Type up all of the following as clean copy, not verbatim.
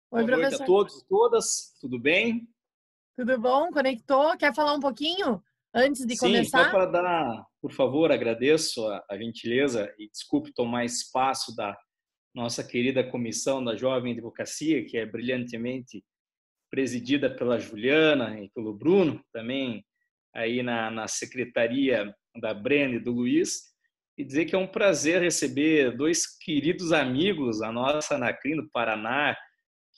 Oi, Boa noite a professor. todos e todas, tudo bem? Tudo bom? Conectou? Quer falar um pouquinho antes de Sim, só começar? para dar, por favor, agradeço a gentileza e desculpe tomar espaço da nossa querida Comissão da Jovem Advocacia, que é brilhantemente presidida pela Juliana e pelo Bruno, também aí na secretaria da Brenda e do Luiz, e dizer que é um prazer receber dois queridos amigos, a nossa Anacrim do Paraná,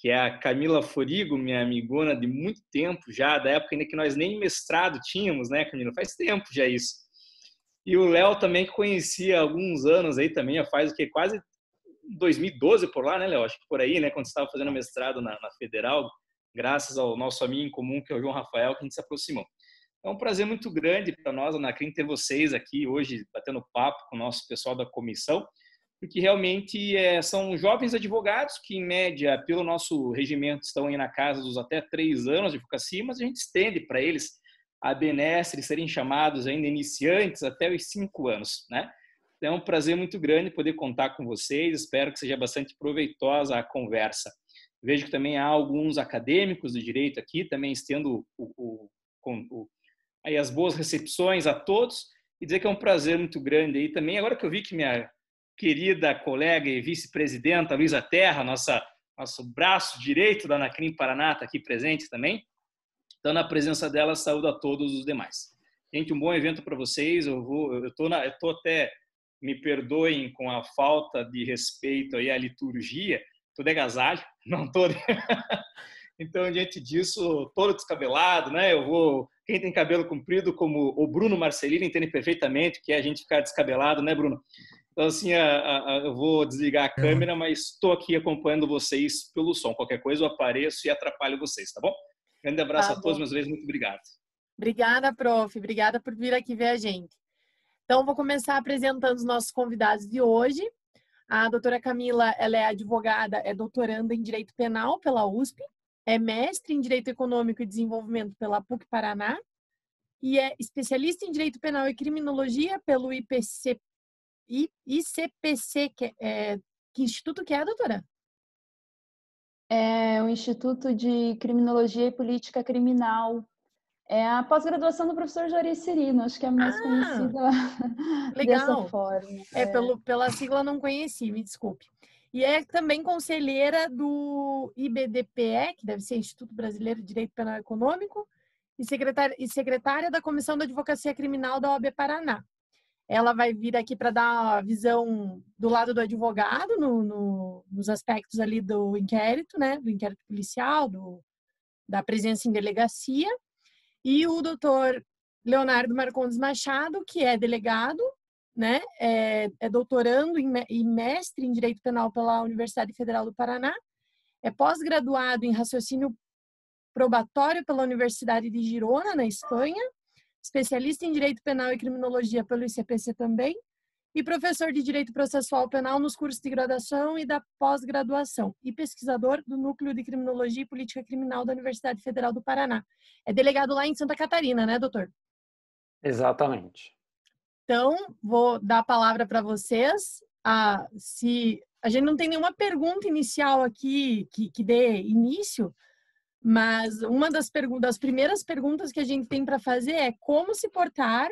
que é a Camila Forigo, minha amigona de muito tempo já, da época ainda que nós nem mestrado tínhamos, né, Camila? Faz tempo já isso. E o Léo também, que conhecia há alguns anos aí também, já faz o que? Quase 2012 por lá, né, Léo? Acho que por aí, né, quando você estava fazendo mestrado na Federal, graças ao nosso amigo em comum, que é o João Rafael, que a gente se aproximou. É um prazer muito grande para nós, Anacrim, ter vocês aqui hoje, batendo papo com o nosso pessoal da comissão, porque realmente são jovens advogados que, em média, pelo nosso regimento, estão aí na casa dos até 3 anos de advocacia, mas a gente estende para eles a benestre serem chamados ainda iniciantes até os 5 anos, né? Então, é um prazer muito grande poder contar com vocês, espero que seja bastante proveitosa a conversa. Vejo que também há alguns acadêmicos do direito aqui, também estendo aí as boas recepções a todos e dizer que é um prazer muito grande aí também. Agora que eu vi que minha querida colega e vice-presidenta Luísa Terra, nosso braço direito da Anacrim Paraná, está aqui presente também. Então, na presença dela, saúdo a todos os demais. Gente, um bom evento para vocês. Eu estou até, me perdoem com a falta de respeito aí à liturgia, estou de agasalho, não estou. Então, diante disso, todo descabelado, né? Quem tem cabelo comprido, como o Bruno Marcelino, entende perfeitamente que é a gente ficar descabelado, né, Bruno? Então, assim, eu vou desligar a câmera, mas estou aqui acompanhando vocês pelo som. Qualquer coisa eu apareço e atrapalho vocês, tá bom? Grande abraço Tá a todos, bom. mais uma vez, muito obrigado. Obrigada, prof. Obrigada por vir aqui ver a gente. Então, vou começar apresentando os nossos convidados de hoje. A doutora Camila, ela é advogada, é doutoranda em Direito Penal pela USP, é mestre em Direito Econômico e Desenvolvimento pela PUC Paraná e é especialista em Direito Penal e Criminologia pelo ICPC, que instituto que é, doutora? É o Instituto de Criminologia e Política Criminal. É a pós-graduação do professor Juarez Cirino, acho que é mais conhecida dessa Legal. forma. Pela sigla não conheci, me desculpe. E é também conselheira do IBDPE, que deve ser Instituto Brasileiro de Direito Penal e Econômico, e secretária da Comissão da Advocacia Criminal da OAB Paraná. Ela vai vir aqui para dar a visão do lado do advogado, nos aspectos ali do inquérito, né? Do inquérito policial, da presença em delegacia. E o doutor Leonardo Marcondes Machado, que é delegado, né? É doutorando e mestre em Direito Penal pela Universidade Federal do Paraná, é pós-graduado em raciocínio probatório pela Universidade de Girona, na Espanha, especialista em Direito Penal e Criminologia pelo ICPC também, e professor de Direito Processual Penal nos cursos de graduação e da pós-graduação, e pesquisador do Núcleo de Criminologia e Política Criminal da Universidade Federal do Paraná. É delegado lá em Santa Catarina, né, doutor? Exatamente. Então, vou dar a palavra para vocês. Se a gente não tem nenhuma pergunta inicial aqui que dê início, mas uma das primeiras perguntas que a gente tem para fazer é como se portar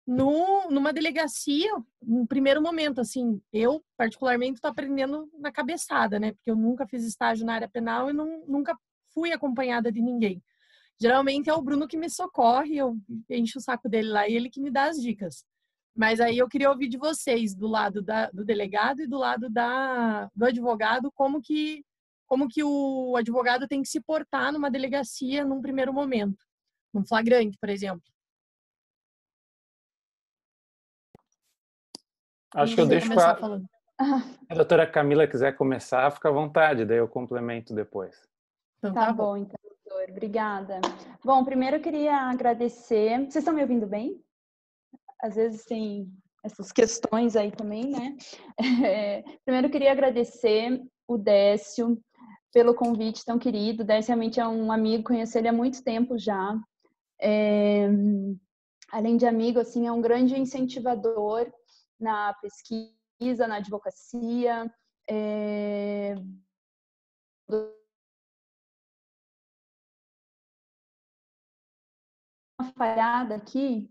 numa delegacia, no primeiro momento. Assim, eu, particularmente, estou aprendendo na cabeçada, né? Porque eu nunca fiz estágio na área penal e nunca fui acompanhada de ninguém. Geralmente é o Bruno que me socorre, eu encho o saco dele lá e ele que me dá as dicas. Mas aí eu queria ouvir de vocês, do lado do delegado e do lado do advogado, como que o advogado tem que se portar numa delegacia num primeiro momento, num flagrante, por exemplo. Acho que eu deixo começar falando. a doutora Camila quiser começar, fica à vontade, daí eu complemento depois. Então, Tá bom, então, doutor. Obrigada. Bom, primeiro eu queria agradecer. Vocês estão me ouvindo bem? Às vezes tem essas questões aí também, né? Primeiro eu queria agradecer o Décio pelo convite tão querido. O Décio realmente é um amigo, conheço ele há muito tempo já. Além de amigo, assim, é um grande incentivador na pesquisa, na advocacia, falhada aqui.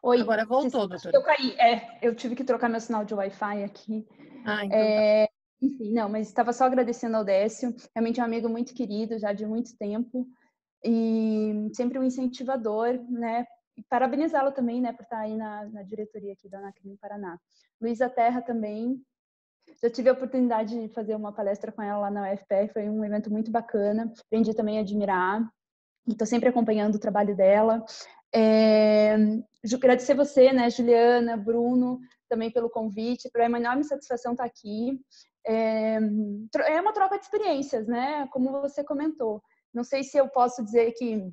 Oi. Agora voltou, doutora. Eu caí. Eu tive que trocar meu sinal de Wi-Fi aqui. Então tá. Enfim, não, mas estava só agradecendo ao Décio. Realmente é um amigo muito querido, já de muito tempo. E sempre um incentivador, né? E parabenizá-lo também, né, por estar aí na diretoria aqui da Anacrim Paraná. Luísa Terra também. Já tive a oportunidade de fazer uma palestra com ela lá na UFPR, foi um evento muito bacana. Aprendi também a admirar. Estou sempre acompanhando o trabalho dela. Agradecer você, né, Juliana, Bruno, também pelo convite. Para uma enorme satisfação estar aqui. É uma troca de experiências, né? Como você comentou. Não sei se eu posso dizer que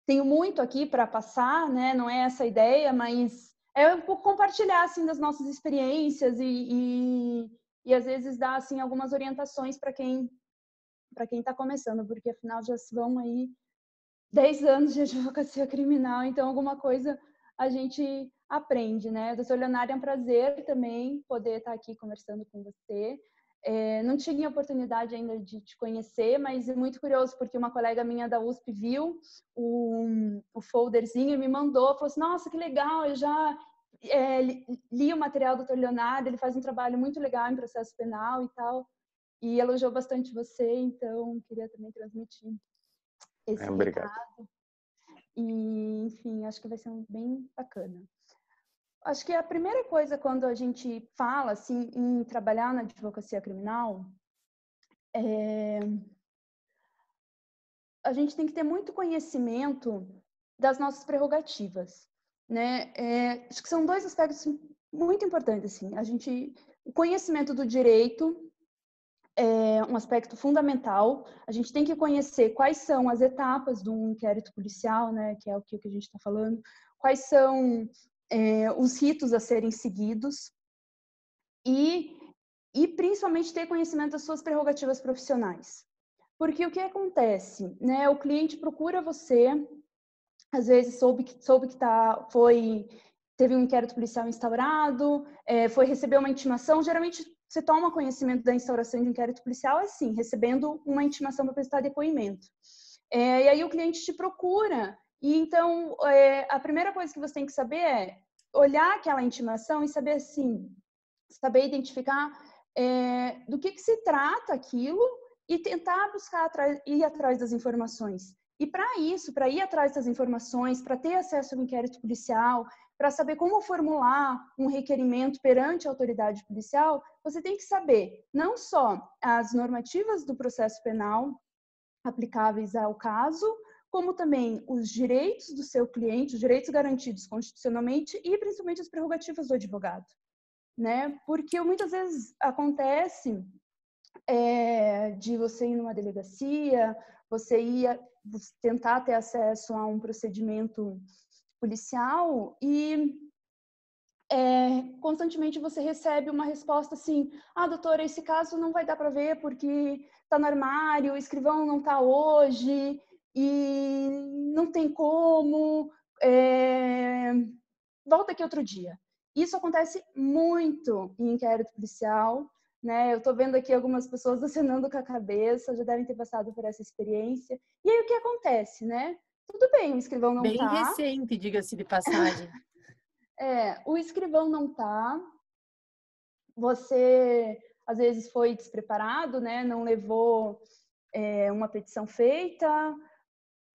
tenho muito aqui para passar, né? Não é essa a ideia, mas é um pouco compartilhar assim das nossas experiências e às vezes dar assim algumas orientações para quem está começando, porque afinal já se vão aí 10 anos de advocacia criminal, então alguma coisa a gente aprende, né? Doutor Leonardo, é um prazer também poder estar aqui conversando com você. Não tinha oportunidade ainda de te conhecer, mas é muito curioso, porque uma colega minha da USP viu o folderzinho e me mandou, falou assim, nossa, que legal, eu já li o material do Dr. Leonardo, ele faz um trabalho muito legal em processo penal e tal, e elogiou bastante você, então queria também transmitir esse recado. E, enfim, acho que vai ser bem bacana. Acho que a primeira coisa quando a gente fala assim, em trabalhar na advocacia criminal, a gente tem que ter muito conhecimento das nossas prerrogativas, né? Acho que são dois aspectos muito importantes. Assim. O conhecimento do direito é um aspecto fundamental. A gente tem que conhecer quais são as etapas de um inquérito policial, né? Que é o que a gente está falando. Quais são os ritos a serem seguidos e principalmente ter conhecimento das suas prerrogativas profissionais. Porque o que acontece, né? O cliente procura você, às vezes soube que teve um inquérito policial instaurado, foi receber uma intimação. Geralmente você toma conhecimento da instauração de um inquérito policial assim, recebendo uma intimação para prestar depoimento. E aí o cliente te procura. E então, a primeira coisa que você tem que saber é olhar aquela intimação e saber, assim, saber identificar do que se trata aquilo e tentar ir atrás das informações. E para isso, para ir atrás das informações, para ter acesso ao inquérito policial, para saber como formular um requerimento perante a autoridade policial, você tem que saber não só as normativas do processo penal aplicáveis ao caso, como também os direitos do seu cliente, os direitos garantidos constitucionalmente e principalmente as prerrogativas do advogado, né? Porque muitas vezes acontece de você ir numa delegacia, você tentar ter acesso a um procedimento policial e constantemente você recebe uma resposta assim, doutora, esse caso não vai dar para ver porque está no armário, o escrivão não está hoje e não tem como, volta aqui outro dia. Isso acontece muito em inquérito policial, né? Eu estou vendo aqui algumas pessoas acenando com a cabeça, já devem ter passado por essa experiência. E aí o que acontece, né? Tudo bem, o escrivão não está. Bem recente, diga-se de passagem. O escrivão não está. Você, às vezes, foi despreparado, né? Não levou uma petição feita,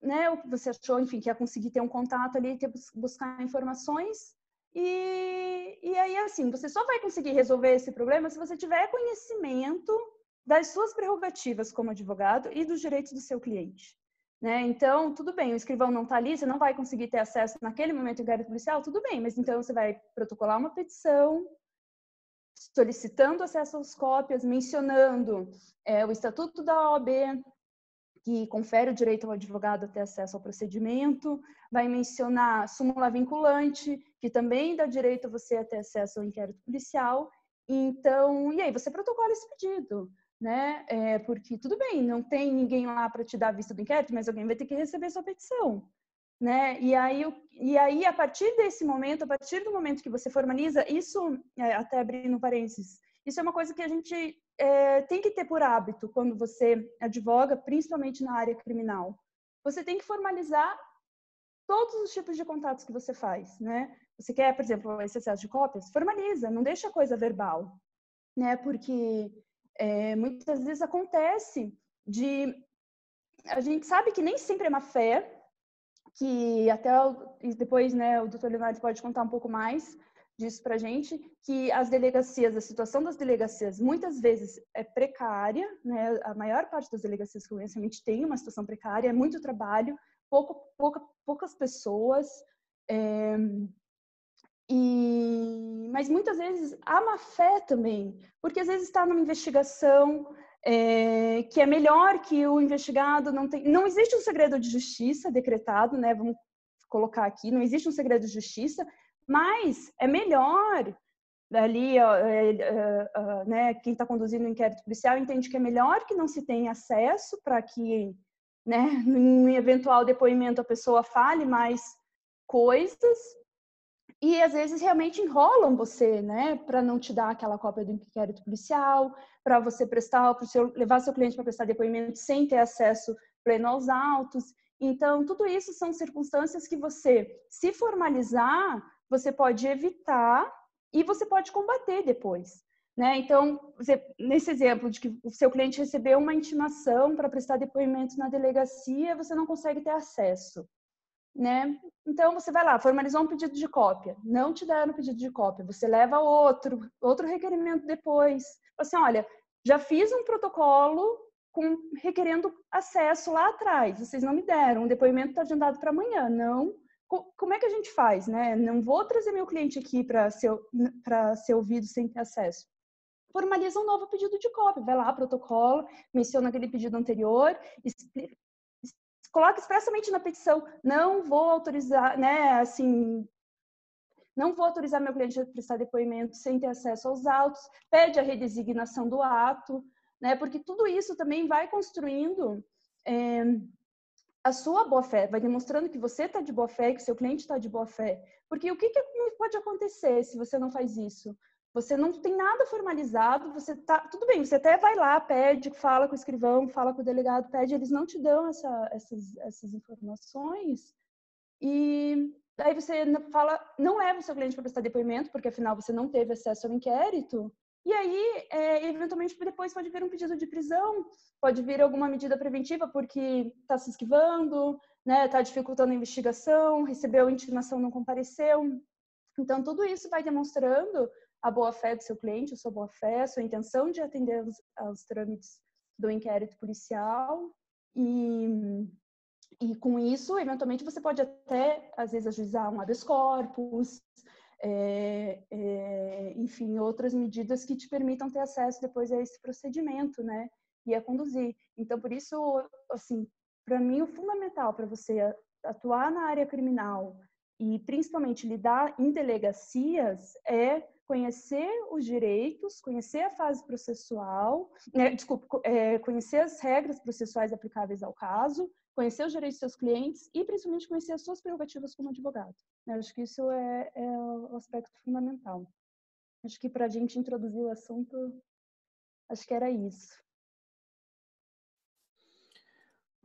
né? Ou você achou, enfim, que ia conseguir ter um contato ali, buscar informações. E aí, assim, você só vai conseguir resolver esse problema se você tiver conhecimento das suas prerrogativas como advogado e dos direitos do seu cliente. Né? Então, tudo bem, o escrivão não está ali, você não vai conseguir ter acesso naquele momento ao inquérito policial, tudo bem, mas então você vai protocolar uma petição solicitando acesso às cópias, mencionando o Estatuto da OAB, que confere o direito ao advogado a ter acesso ao procedimento, vai mencionar súmula vinculante, que também dá direito a você a ter acesso ao inquérito policial. Então, e aí você protocola esse pedido, né? Porque tudo bem, não tem ninguém lá para te dar a vista do inquérito, mas alguém vai ter que receber sua petição, né? E aí, a partir desse momento, a partir do momento que você formaliza, isso, até abrindo parênteses, Isso é uma coisa que a gente tem que ter por hábito quando você advoga, principalmente na área criminal. Você tem que formalizar todos os tipos de contatos que você faz, né? Você quer, por exemplo, esse excesso de cópias? Formaliza, não deixa a coisa verbal, né? Porque muitas vezes acontece a gente sabe que nem sempre é má fé, que até depois, né, o doutor Leonardo pode contar um pouco mais disso para a gente, que as delegacias, a situação das delegacias muitas vezes é precária, né? A maior parte das delegacias que eu conheço realmente tem uma situação precária, é muito trabalho, poucas pessoas, mas muitas vezes há má fé também, porque às vezes está numa investigação que é melhor que o investigado não existe um segredo de justiça decretado, né? Vamos colocar aqui, não existe um segredo de justiça, mas é melhor ali, né? Quem está conduzindo o inquérito policial entende que é melhor que não se tenha acesso para que, né? Em um eventual depoimento a pessoa fale mais coisas. E às vezes realmente enrolam você, né, para não te dar aquela cópia do inquérito policial, para você levar seu cliente para prestar depoimento sem ter acesso pleno aos autos. Então, tudo isso são circunstâncias que você, se formalizar, você pode evitar e você pode combater depois, né? Então, nesse exemplo de que o seu cliente recebeu uma intimação para prestar depoimento na delegacia, você não consegue ter acesso, né? Então, você vai lá, formalizou um pedido de cópia, não te deram o pedido de cópia, você leva outro requerimento depois. Assim, olha, já fiz um protocolo requerendo acesso lá atrás, vocês não me deram, o depoimento está agendado para amanhã, não. Como é que a gente faz, né? Não vou trazer meu cliente aqui para ser ouvido sem ter acesso. Formaliza um novo pedido de cópia, vai lá, protocolo, menciona aquele pedido anterior, coloca expressamente na petição, não vou autorizar, né, assim, não vou autorizar meu cliente a prestar depoimento sem ter acesso aos autos, pede a redesignação do ato, né, porque tudo isso também vai construindo a sua boa-fé, vai demonstrando que você está de boa-fé e que seu cliente está de boa-fé. Porque o que pode acontecer se você não faz isso? Você não tem nada formalizado, tudo bem, você até vai lá, pede, fala com o escrivão, fala com o delegado, pede, eles não te dão essas informações, e daí você não leva o seu cliente para prestar depoimento, porque afinal você não teve acesso ao inquérito, e aí, eventualmente, depois pode vir um pedido de prisão, pode vir alguma medida preventiva porque está se esquivando, né, está dificultando a investigação, recebeu intimação, não compareceu. Então, tudo isso vai demonstrando a boa-fé do seu cliente, a sua boa-fé, a sua intenção de atender aos trâmites do inquérito policial. E com isso, eventualmente, você pode até, às vezes, ajuizar um habeas corpus, enfim, outras medidas que te permitam ter acesso depois a esse procedimento, né? E a conduzir. Então, por isso, assim, para mim, o fundamental para você atuar na área criminal e principalmente lidar em delegacias é conhecer os direitos, conhecer a fase processual, conhecer as regras processuais aplicáveis ao caso, conhecer os direitos dos seus clientes e principalmente conhecer as suas prerrogativas como advogado. Eu acho que isso é o aspecto fundamental. Acho que para a gente introduzir o assunto, acho que era isso.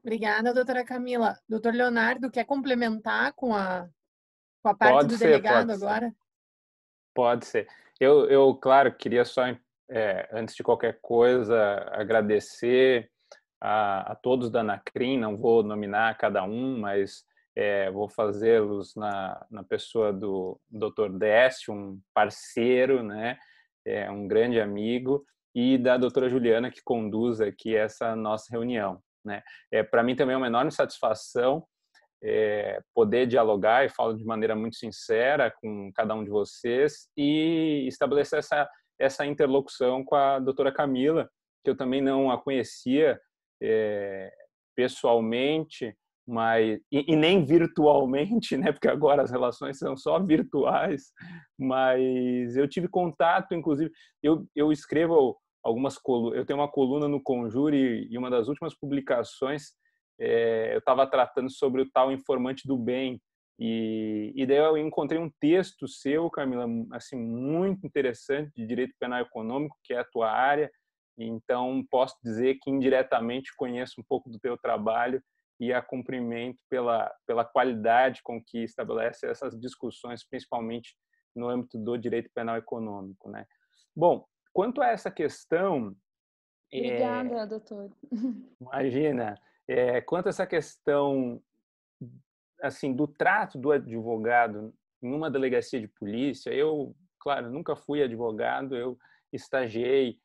Obrigada, doutora Camila. Doutor Leonardo, quer complementar com a parte do delegado agora? Pode ser. Eu, claro, queria só, antes de qualquer coisa, agradecer a todos da Anacrim, não vou nominar cada um, mas vou fazê-los na pessoa do Dr. Décio, um parceiro, né, um grande amigo, e da doutora Juliana, que conduz aqui essa nossa reunião, né. Para mim também é uma enorme satisfação poder dialogar, e falo de maneira muito sincera com cada um de vocês, e estabelecer essa interlocução com a doutora Camila, que eu também não a conhecia pessoalmente, mas e nem virtualmente, né? Porque agora as relações são só virtuais, mas eu tive contato, inclusive, eu escrevo algumas colunas, eu tenho uma coluna no Conjure, e uma das últimas publicações eu estava tratando sobre o tal informante do bem, E daí eu encontrei um texto seu, Camila, assim, muito interessante, de direito penal econômico, que é a tua área. Então, posso dizer que indiretamente conheço um pouco do teu trabalho e a cumprimento pela qualidade com que estabelece essas discussões, principalmente no âmbito do direito penal econômico, né? Bom, quanto a essa questão... Obrigada, doutor. Imagina, quanto a essa questão assim, do trato do advogado em uma delegacia de polícia, eu, claro, nunca fui advogado, eu estagiei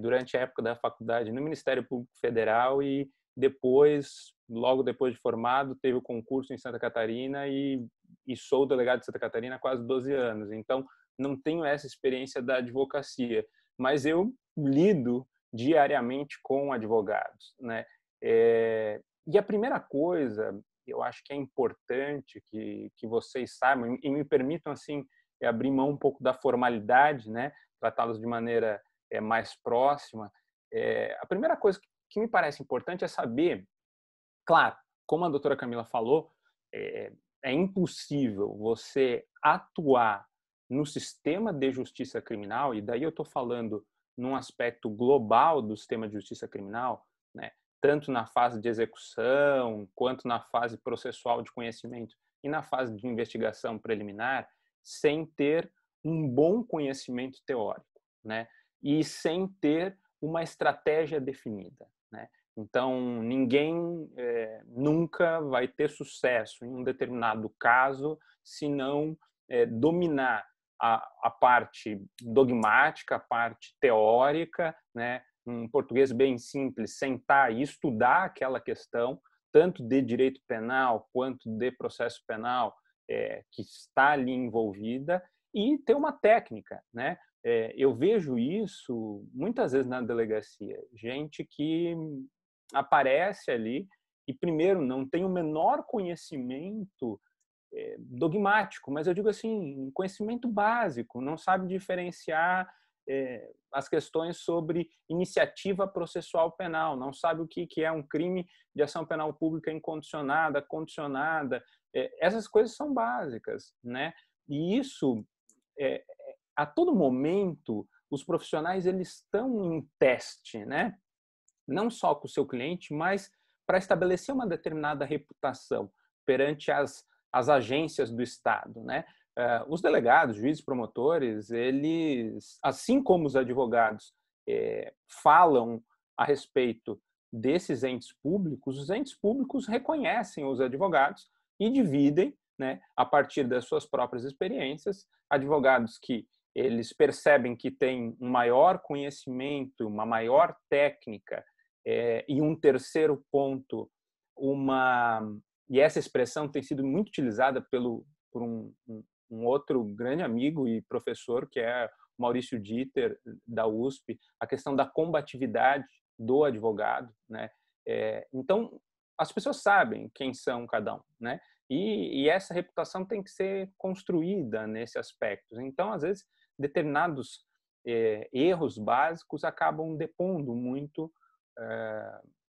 durante a época da faculdade no Ministério Público Federal e depois, logo depois de formado, teve o concurso em Santa Catarina e sou delegado de Santa Catarina há quase 12 anos. Então, não tenho essa experiência da advocacia, mas eu lido diariamente com advogados, né? E a primeira coisa, eu acho que é importante que vocês saibam e me permitam assim abrir mão um pouco da formalidade, né? Tratá-los de maneira mais próxima. A primeira coisa que me parece importante é saber, claro, como a doutora Camila falou, é impossível você atuar no sistema de justiça criminal, e daí eu estou falando num aspecto global do sistema de justiça criminal, né? Tanto na fase de execução, quanto na fase processual de conhecimento e na fase de investigação preliminar, sem ter um bom conhecimento teórico, né? E sem ter uma estratégia definida, né? Então, ninguém nunca vai ter sucesso em um determinado caso se não dominar a parte dogmática, a parte teórica, né? Um português bem simples, sentar e estudar aquela questão, tanto de direito penal quanto de processo penal que está ali envolvida, e ter uma técnica, né? Eu vejo isso muitas vezes na delegacia, gente que aparece ali e, primeiro, não tem o menor conhecimento dogmático, mas eu digo assim, conhecimento básico, não sabe diferenciar as questões sobre iniciativa processual penal, não sabe o que é um crime de ação penal pública incondicionada, condicionada, essas coisas são básicas, né? E isso, a todo momento, os profissionais eles estão em teste, né? Não só com o seu cliente, mas para estabelecer uma determinada reputação perante as agências do Estado, né? Os delegados, juízes, promotores, eles, assim como os advogados, falam a respeito desses entes públicos, os entes públicos reconhecem os advogados e dividem, né, a partir das suas próprias experiências, advogados que eles percebem que têm um maior conhecimento, uma maior técnica, e um terceiro ponto, e essa expressão tem sido muito utilizada por um outro grande amigo e professor, que é Maurício Dieter, da USP, a questão da combatividade do advogado, né? Então, as pessoas sabem quem são cada um, né? E essa reputação tem que ser construída nesse aspecto. Então, às vezes, determinados erros básicos acabam depondo muito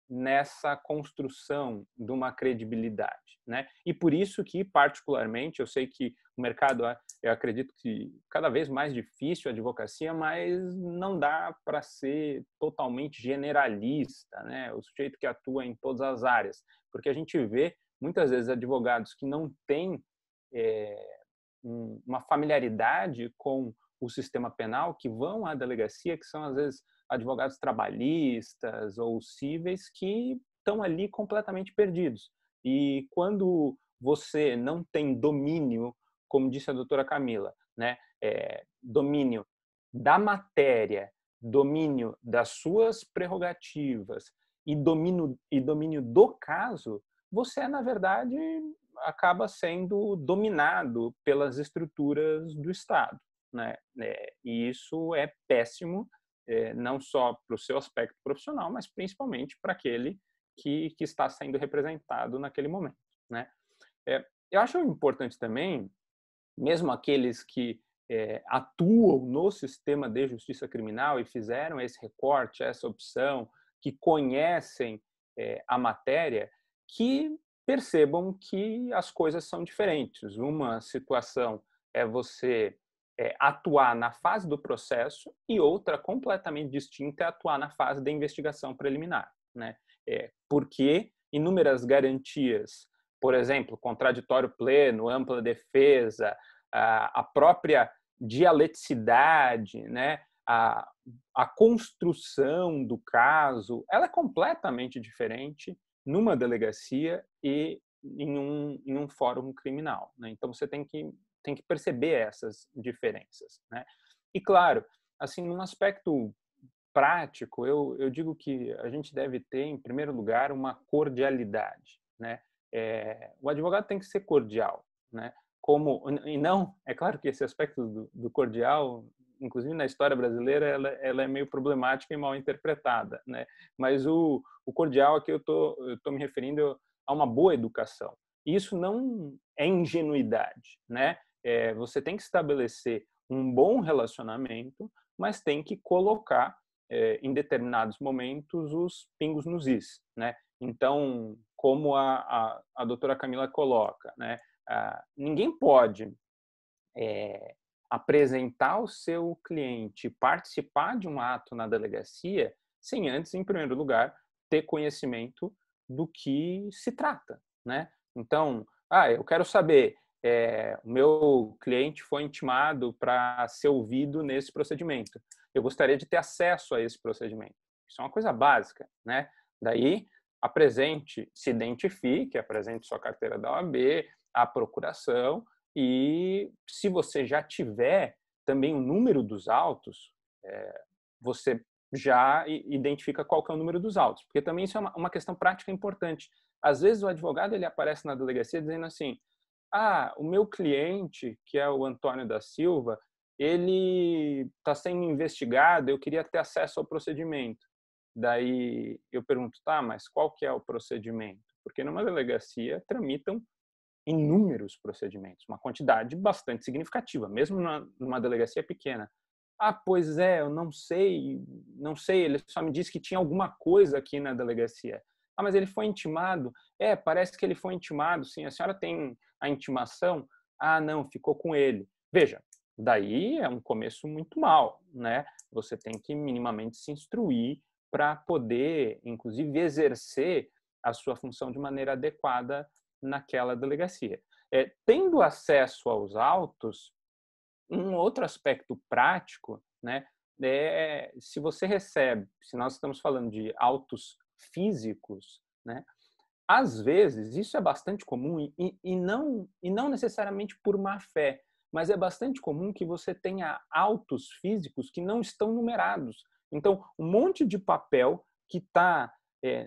nessa construção de uma credibilidade, né? E por isso que, particularmente, eu sei que o mercado, eu acredito que cada vez mais difícil a advocacia, mas não dá para ser totalmente generalista, né? O sujeito que atua em todas as áreas, porque a gente vê muitas vezes advogados que não têm uma familiaridade com o sistema penal, que vão à delegacia, que são às vezes advogados trabalhistas ou cíveis que estão ali completamente perdidos. E quando você não tem domínio, como disse a doutora Camila, né, domínio da matéria, domínio das suas prerrogativas e domínio do caso, você, na verdade, acaba sendo dominado pelas estruturas do Estado, né? E isso é péssimo, não só para o seu aspecto profissional, mas principalmente para aquele que está sendo representado naquele momento, né? Eu acho importante também, mesmo aqueles que atuam no sistema de justiça criminal e fizeram esse recorte, essa opção, que conhecem a matéria, que percebam que as coisas são diferentes. Uma situação é você atuar na fase do processo e outra completamente distinta é atuar na fase da investigação preliminar, né? Porque inúmeras garantias, por exemplo, contraditório pleno, ampla defesa, a própria dialeticidade, né? A construção do caso, ela é completamente diferente numa delegacia e em um fórum criminal, né? Então você tem que perceber essas diferenças, né? E claro, assim, num aspecto prático, eu digo que a gente deve ter, em primeiro lugar, uma cordialidade, né? O advogado tem que ser cordial, né? E não, é claro que esse aspecto do cordial, inclusive na história brasileira, ela é meio problemática e mal interpretada, né? Mas o cordial aqui eu tô me referindo a uma boa educação. E isso não é ingenuidade, né? Você tem que estabelecer um bom relacionamento, mas tem que colocar em determinados momentos os pingos nos is, né? Então, como a doutora Camila coloca, né? Ninguém pode apresentar o seu cliente, participar de um ato na delegacia, sem antes, em primeiro lugar, ter conhecimento do que se trata, né? Então, eu quero saber, o meu cliente foi intimado para ser ouvido nesse procedimento. Eu gostaria de ter acesso a esse procedimento. Isso é uma coisa básica, né? Daí, apresente, se identifique, apresente sua carteira da OAB, a procuração, e se você já tiver também o número dos autos, você já identifica qual que é o número dos autos, porque também isso é uma questão prática importante. Às vezes o advogado ele aparece na delegacia dizendo assim: o meu cliente, que é o Antônio da Silva, ele está sendo investigado, eu queria ter acesso ao procedimento. Daí eu pergunto, mas qual que é o procedimento? Porque numa delegacia tramitam inúmeros procedimentos, uma quantidade bastante significativa, mesmo numa delegacia pequena. Pois é, eu não sei, ele só me disse que tinha alguma coisa aqui na delegacia. Mas ele foi intimado? Parece que ele foi intimado, sim. A senhora tem a intimação? Não, ficou com ele. Veja, daí é um começo muito mal, né? Você tem que minimamente se instruir para poder, inclusive, exercer a sua função de maneira adequada naquela delegacia. Tendo acesso aos autos, um outro aspecto prático, né, se você recebe, se nós estamos falando de autos físicos, né, às vezes isso é bastante comum e não necessariamente por má fé, mas é bastante comum que você tenha autos físicos que não estão numerados. Então, um monte de papel que está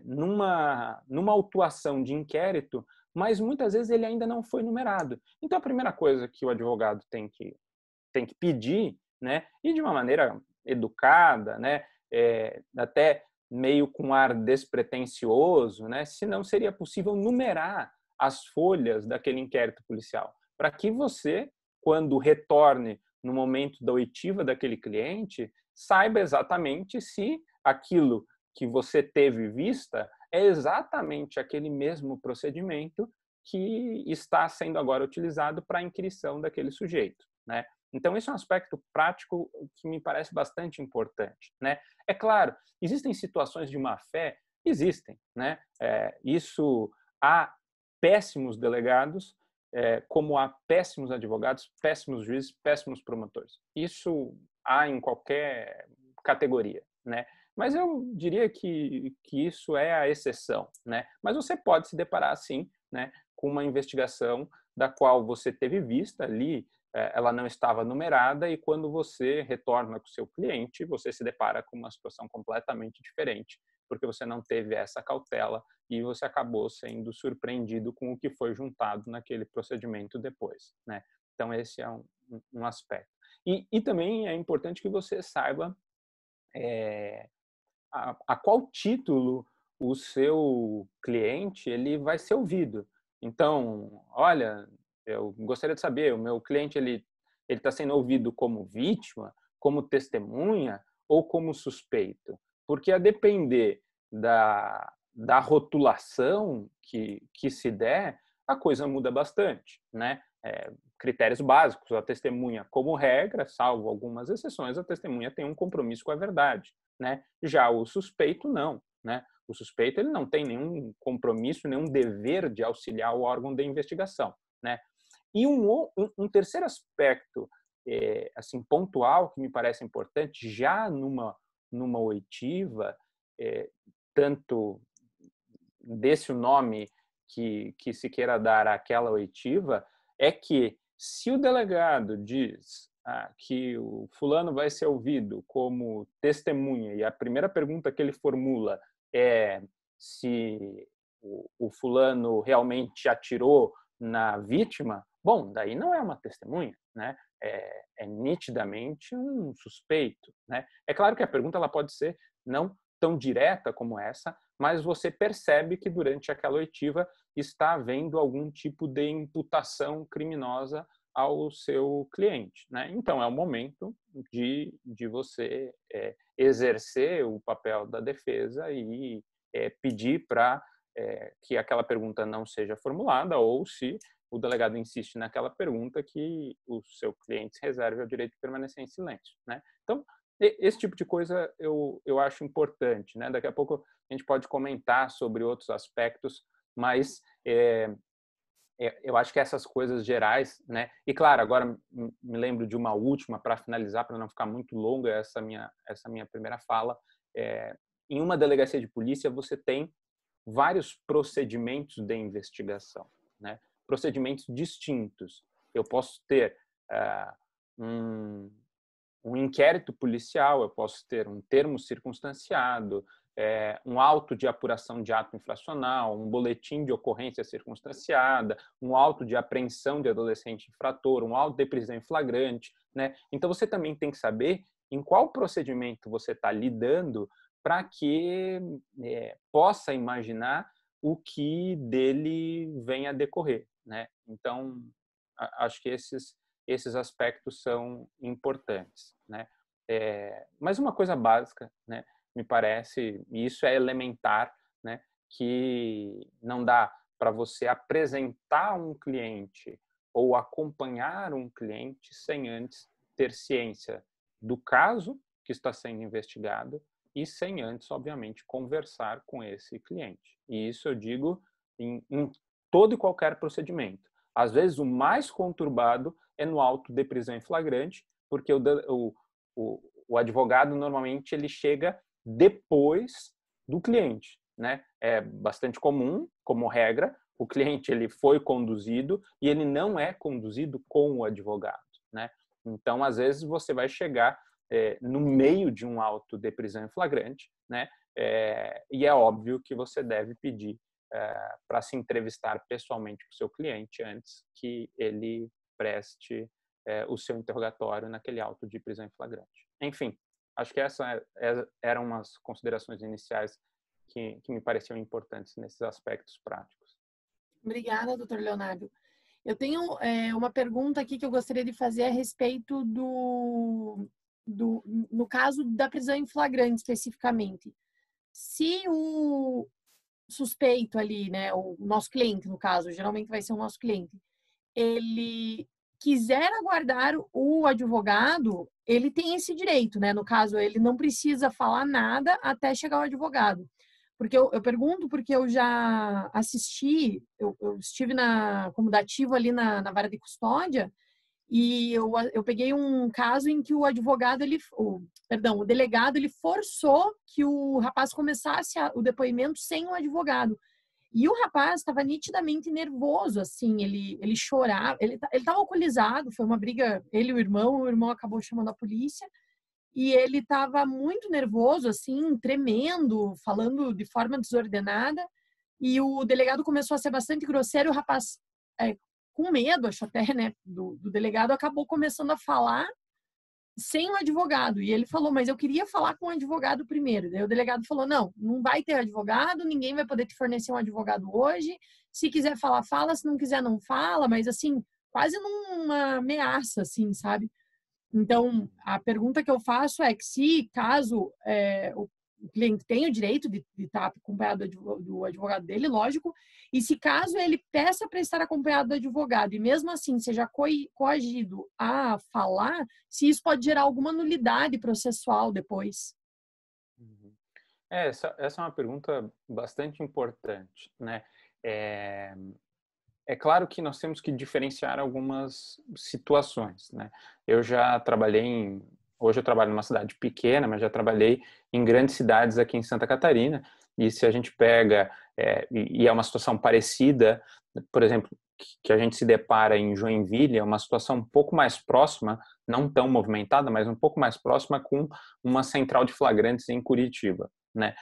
numa autuação de inquérito, mas muitas vezes ele ainda não foi numerado. Então, a primeira coisa que o advogado tem que pedir, né, e de uma maneira educada, né, até meio com ar despretensioso, né, se não seria possível numerar as folhas daquele inquérito policial, para que você, quando retorne no momento da oitiva daquele cliente, saiba exatamente se aquilo que você teve vista é exatamente aquele mesmo procedimento que está sendo agora utilizado para a inquirição daquele sujeito, né? Então, esse é um aspecto prático que me parece bastante importante, né? É claro, existem situações de má-fé? Existem, né? Isso há péssimos delegados, como há péssimos advogados, péssimos juízes, péssimos promotores. Isso há em qualquer categoria, né? Mas eu diria que isso é a exceção, né? Mas você pode se deparar, sim, né, com uma investigação da qual você teve vista ali, ela não estava numerada, e quando você retorna com o seu cliente, você se depara com uma situação completamente diferente, porque você não teve essa cautela e você acabou sendo surpreendido com o que foi juntado naquele procedimento depois, né? Então, esse é um aspecto. E também é importante que você saiba a qual título o seu cliente ele vai ser ouvido. Então, olha, eu gostaria de saber, o meu cliente ele está sendo ouvido como vítima, como testemunha ou como suspeito? Porque a depender da rotulação que se der, a coisa muda bastante, né? Critérios básicos, a testemunha, como regra, salvo algumas exceções, a testemunha tem um compromisso com a verdade, né? Já o suspeito não, né? O suspeito ele não tem nenhum compromisso, nenhum dever de auxiliar o órgão de investigação, né? E um terceiro aspecto, assim, pontual, que me parece importante, já numa oitiva, tanto desse o nome que se queira dar àquela oitiva, é que se o delegado diz que o fulano vai ser ouvido como testemunha e a primeira pergunta que ele formula é se o fulano realmente atirou na vítima, bom, daí não é uma testemunha, né? É nitidamente um suspeito, né? É claro que a pergunta ela pode ser não tão direta como essa, mas você percebe que durante aquela oitiva está havendo algum tipo de imputação criminosa ao seu cliente, né? Então, é o momento de você exercer o papel da defesa e pedir para que aquela pergunta não seja formulada, ou se o delegado insiste naquela pergunta, que o seu cliente se reserve o direito de permanecer em silêncio, né? Então, esse tipo de coisa eu acho importante, né? Daqui a pouco a gente pode comentar sobre outros aspectos, mas eu acho que essas coisas gerais, né? E claro, agora me lembro de uma última para finalizar, para não ficar muito longa essa minha primeira fala. Em uma delegacia de polícia você tem vários procedimentos de investigação, né? Procedimentos distintos. Eu posso ter um inquérito policial, eu posso ter um termo circunstanciado, um auto de apuração de ato infracional, um boletim de ocorrência circunstanciada, um auto de apreensão de adolescente infrator, um auto de prisão em flagrante, né? Então, você também tem que saber em qual procedimento você está lidando para que possa imaginar o que dele venha a decorrer, né? Então, acho que esses aspectos são importantes, né? Mas uma coisa básica, né, me parece, e isso é elementar, né, que não dá para você apresentar um cliente ou acompanhar um cliente sem antes ter ciência do caso que está sendo investigado e sem antes, obviamente, conversar com esse cliente. E isso eu digo em todo e qualquer procedimento. Às vezes, o mais conturbado é no auto de prisão em flagrante, porque o advogado, normalmente, ele chega depois do cliente, né? É bastante comum, como regra, o cliente ele foi conduzido e ele não é conduzido com o advogado, né? Então, às vezes, você vai chegar no meio de um auto de prisão em flagrante, né? E é óbvio que você deve pedir para se entrevistar pessoalmente com o seu cliente antes que ele preste o seu interrogatório naquele auto de prisão em flagrante. Enfim, acho que essas eram umas considerações iniciais que me pareciam importantes nesses aspectos práticos. Obrigada, doutor Leonardo. Eu tenho uma pergunta aqui que eu gostaria de fazer a respeito no caso da prisão em flagrante, especificamente. Se o suspeito ali, né, o nosso cliente, no caso, geralmente vai ser o nosso cliente, ele quiser aguardar o advogado, ele tem esse direito, né? No caso, ele não precisa falar nada até chegar o advogado. Porque eu pergunto porque eu já assisti, eu estive como dativo ali na vara de custódia, e eu peguei um caso em que o advogado, o delegado, ele forçou que o rapaz começasse o depoimento sem o advogado. E o rapaz estava nitidamente nervoso, assim, ele chorava, ele estava alcoolizado, foi uma briga, ele e o irmão acabou chamando a polícia, e ele estava muito nervoso, assim, tremendo, falando de forma desordenada, e o delegado começou a ser bastante grosseiro, o rapaz, com medo, acho até, né, do delegado, acabou começando a falar sem o advogado. E ele falou, mas eu queria falar com o advogado primeiro. Daí o delegado falou, não vai ter advogado, ninguém vai poder te fornecer um advogado hoje. Se quiser falar, fala, se não quiser, não fala. Mas, assim, quase numa ameaça, assim, sabe? Então, a pergunta que eu faço é que se, caso o cliente tem o direito de estar acompanhado do advogado dele, lógico, e se caso ele peça para estar acompanhado do advogado e mesmo assim seja coagido a falar, se isso pode gerar alguma nulidade processual depois. Essa é uma pergunta bastante importante, né? É claro que nós temos que diferenciar algumas situações, né? Eu já trabalhei hoje eu trabalho numa cidade pequena, mas já trabalhei em grandes cidades aqui em Santa Catarina, e se a gente pega, e é uma situação parecida, por exemplo, que a gente se depara em Joinville, é uma situação um pouco mais próxima, não tão movimentada, mas um pouco mais próxima com uma central de flagrantes em Curitiba, né?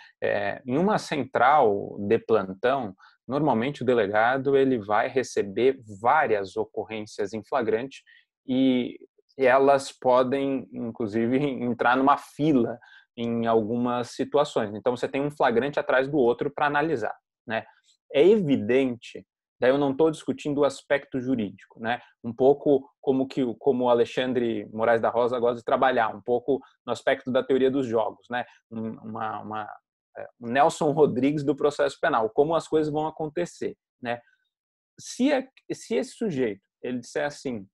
Em uma central de plantão, normalmente o delegado ele vai receber várias ocorrências em flagrante e elas podem, inclusive, entrar numa fila em algumas situações. Então, você tem um flagrante atrás do outro para analisar, né? É evidente, daí eu não estou discutindo o aspecto jurídico, né? Um pouco como o Alexandre Moraes da Rosa gosta de trabalhar, um pouco no aspecto da teoria dos jogos, né? Um Nelson Rodrigues do processo penal, como as coisas vão acontecer, né? Se esse sujeito ele disser assim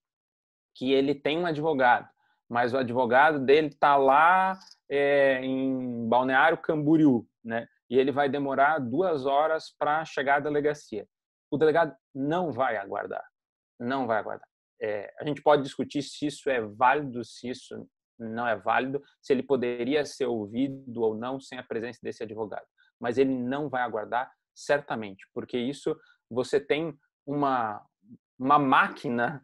que ele tem um advogado, mas o advogado dele está lá em Balneário Camboriú, né? E ele vai demorar 2 horas para chegar à delegacia. O delegado não vai aguardar, não vai aguardar. A gente pode discutir se isso é válido, se isso não é válido, se ele poderia ser ouvido ou não sem a presença desse advogado. Mas ele não vai aguardar, certamente, porque isso você tem uma máquina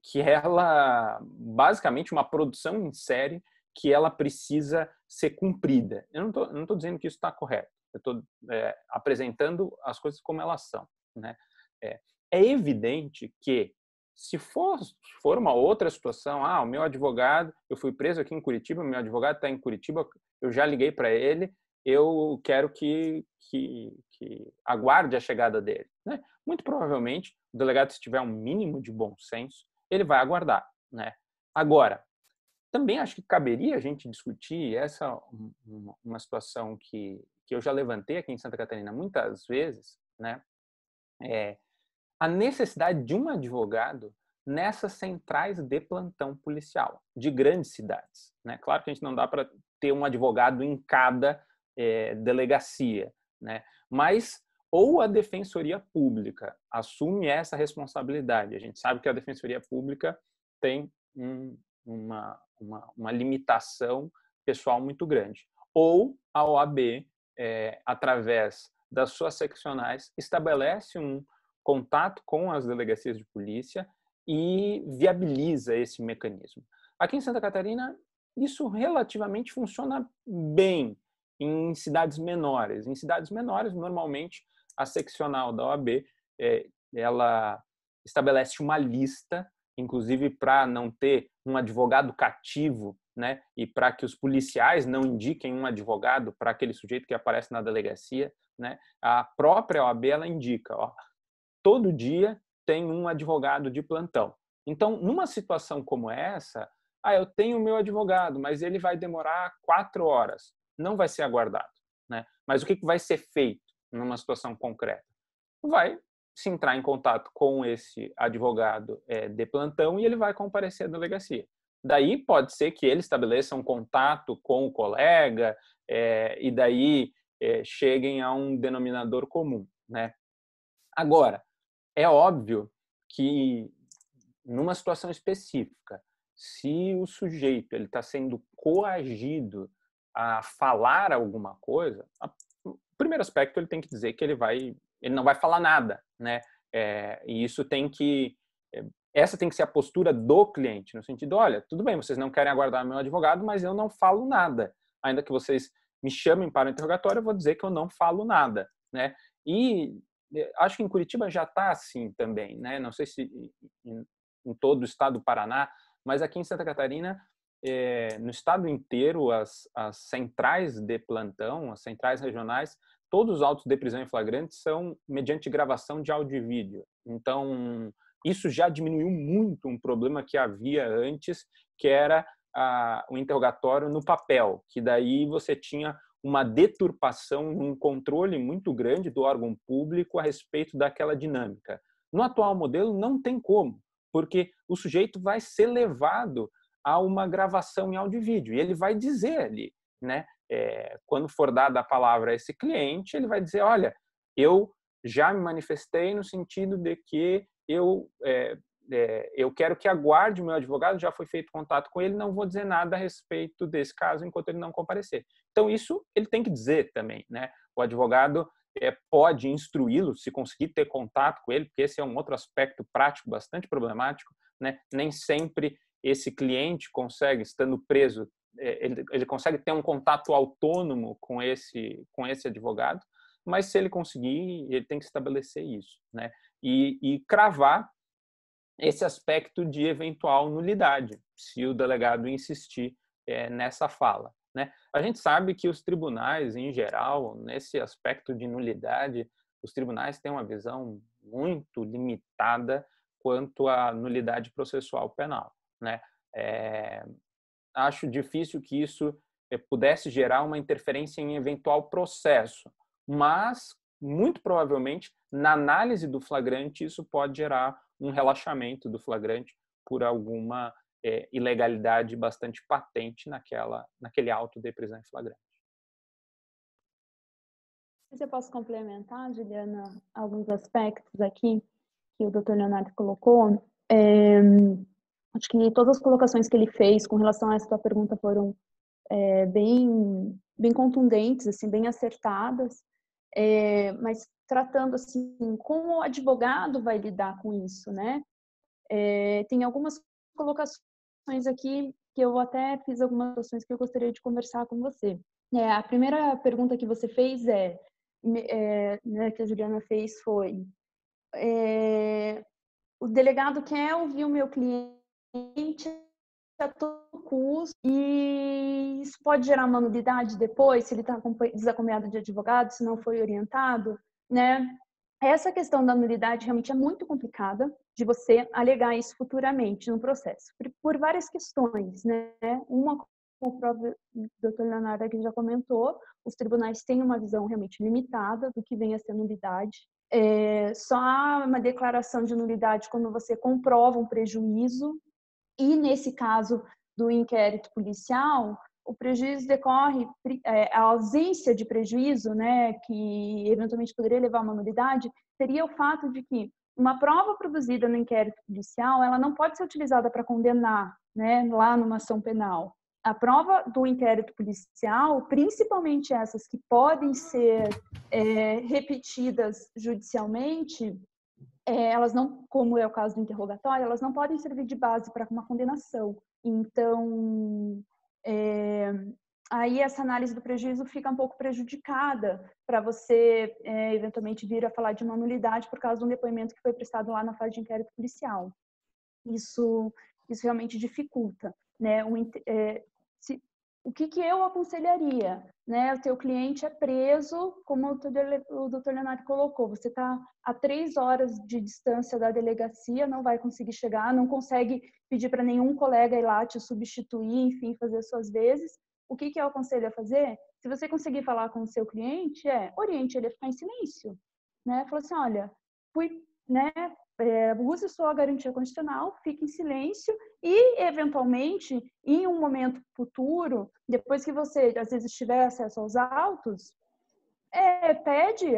que ela, basicamente, uma produção em série que ela precisa ser cumprida. Eu não estou dizendo que isso está correto, eu estou apresentando as coisas como elas são, né? É evidente que se for uma outra situação, o meu advogado, eu fui preso aqui em Curitiba, meu advogado está em Curitiba, eu já liguei para ele, eu quero que aguarde a chegada dele, né? Muito provavelmente, o delegado, se tiver um mínimo de bom senso, ele vai aguardar, né? Agora, também acho que caberia a gente discutir uma situação que eu já levantei aqui em Santa Catarina muitas vezes, né? A necessidade de um advogado nessas centrais de plantão policial de grandes cidades, né? Claro que a gente não dá para ter um advogado em cada delegacia, né? Mas ou a Defensoria Pública assume essa responsabilidade. A gente sabe que a Defensoria Pública tem uma limitação pessoal muito grande. Ou a OAB, através das suas seccionais, estabelece um contato com as delegacias de polícia e viabiliza esse mecanismo. Aqui em Santa Catarina, isso relativamente funciona bem em cidades menores. Em cidades menores, normalmente, a seccional da OAB, ela estabelece uma lista, inclusive para não ter um advogado cativo, né? E para que os policiais não indiquem um advogado para aquele sujeito que aparece na delegacia, né? A própria OAB ela indica, todo dia tem um advogado de plantão. Então, numa situação como essa, eu tenho o meu advogado, mas ele vai demorar 4 horas. Não vai ser aguardado, né? Mas o que vai ser feito numa situação concreta? Vai se entrar em contato com esse advogado de plantão e ele vai comparecer à delegacia. Daí pode ser que ele estabeleça um contato com o colega e daí cheguem a um denominador comum, né? Agora, é óbvio que numa situação específica, se o sujeito ele está sendo coagido a falar alguma coisa, o primeiro aspecto ele tem que dizer que ele não vai falar nada, né? E isso essa tem que ser a postura do cliente, no sentido, olha, tudo bem, vocês não querem aguardar meu advogado, mas eu não falo nada. Ainda que vocês me chamem para o interrogatório, eu vou dizer que eu não falo nada, né? E acho que em Curitiba já está assim também, né? Não sei se em todo o estado do Paraná, mas aqui em Santa Catarina, no estado inteiro, as centrais de plantão, as centrais regionais, todos os autos de prisão em flagrante são mediante gravação de áudio e vídeo. Então, isso já diminuiu muito um problema que havia antes, que era o interrogatório no papel, que daí você tinha uma deturpação, um controle muito grande do órgão público a respeito daquela dinâmica. No atual modelo não tem como, porque o sujeito vai ser levado a uma gravação em áudio e vídeo e ele vai dizer ali, né? Quando for dada a palavra a esse cliente, ele vai dizer, olha, eu já me manifestei no sentido de que eu quero que aguarde o meu advogado, já foi feito contato com ele, não vou dizer nada a respeito desse caso enquanto ele não comparecer. Então, isso ele tem que dizer também, né? O advogado pode instruí-lo, se conseguir ter contato com ele, porque esse é um outro aspecto prático bastante problemático, né? Nem sempre esse cliente consegue, estando preso, ele consegue ter um contato autônomo com esse advogado, mas se ele conseguir, ele tem que estabelecer isso, né? E cravar esse aspecto de eventual nulidade, se o delegado insistir nessa fala, né? A gente sabe que os tribunais, em geral, nesse aspecto de nulidade, os tribunais têm uma visão muito limitada quanto à nulidade processual penal, né? Acho difícil que isso pudesse gerar uma interferência em eventual processo, mas, muito provavelmente, na análise do flagrante, isso pode gerar um relaxamento do flagrante por alguma ilegalidade bastante patente naquele auto de prisão em flagrante. Se eu posso complementar, Juliana, alguns aspectos aqui que o Dr. Leonardo colocou. Acho que todas as colocações que ele fez com relação a essa tua pergunta foram bem contundentes, assim, bem acertadas, mas tratando assim, como o advogado vai lidar com isso, né? Tem algumas colocações aqui que eu até fiz algumas situações que eu gostaria de conversar com você. A primeira pergunta que você fez né, que a Juliana fez foi o delegado quer ouvir o meu cliente a todo custo e isso pode gerar uma nulidade depois, se ele está desacompanhado de advogado, se não foi orientado, né? Essa questão da nulidade realmente é muito complicada de você alegar isso futuramente no processo, por várias questões, né? Uma, como o próprio Dr. Leonardo aqui já comentou, os tribunais têm uma visão realmente limitada do que vem a ser nulidade. Só há uma declaração de nulidade quando você comprova um prejuízo, e nesse caso do inquérito policial, o prejuízo decorre, a ausência de prejuízo, né, que eventualmente poderia levar a uma nulidade, seria o fato de que uma prova produzida no inquérito policial, ela não pode ser utilizada para condenar, né, lá numa ação penal. A prova do inquérito policial, principalmente essas que podem ser repetidas judicialmente, elas não, como é o caso do interrogatório, elas não podem servir de base para uma condenação. Então, aí essa análise do prejuízo fica um pouco prejudicada para você, eventualmente, vir a falar de uma nulidade por causa de um depoimento que foi prestado lá na fase de inquérito policial. Isso realmente dificulta, né? O que eu aconselharia, né? O teu cliente é preso, como o Dr. Leonardo colocou, você está a 3 horas de distância da delegacia, não vai conseguir chegar, não consegue pedir para nenhum colega ir lá te substituir, enfim, fazer as suas vezes. O que eu aconselho a fazer? Se você conseguir falar com o seu cliente, oriente ele a ficar em silêncio, né? Fala assim, olha, né? Use sua garantia constitucional, fique em silêncio e, eventualmente, em um momento futuro, depois que você, às vezes, tiver acesso aos autos,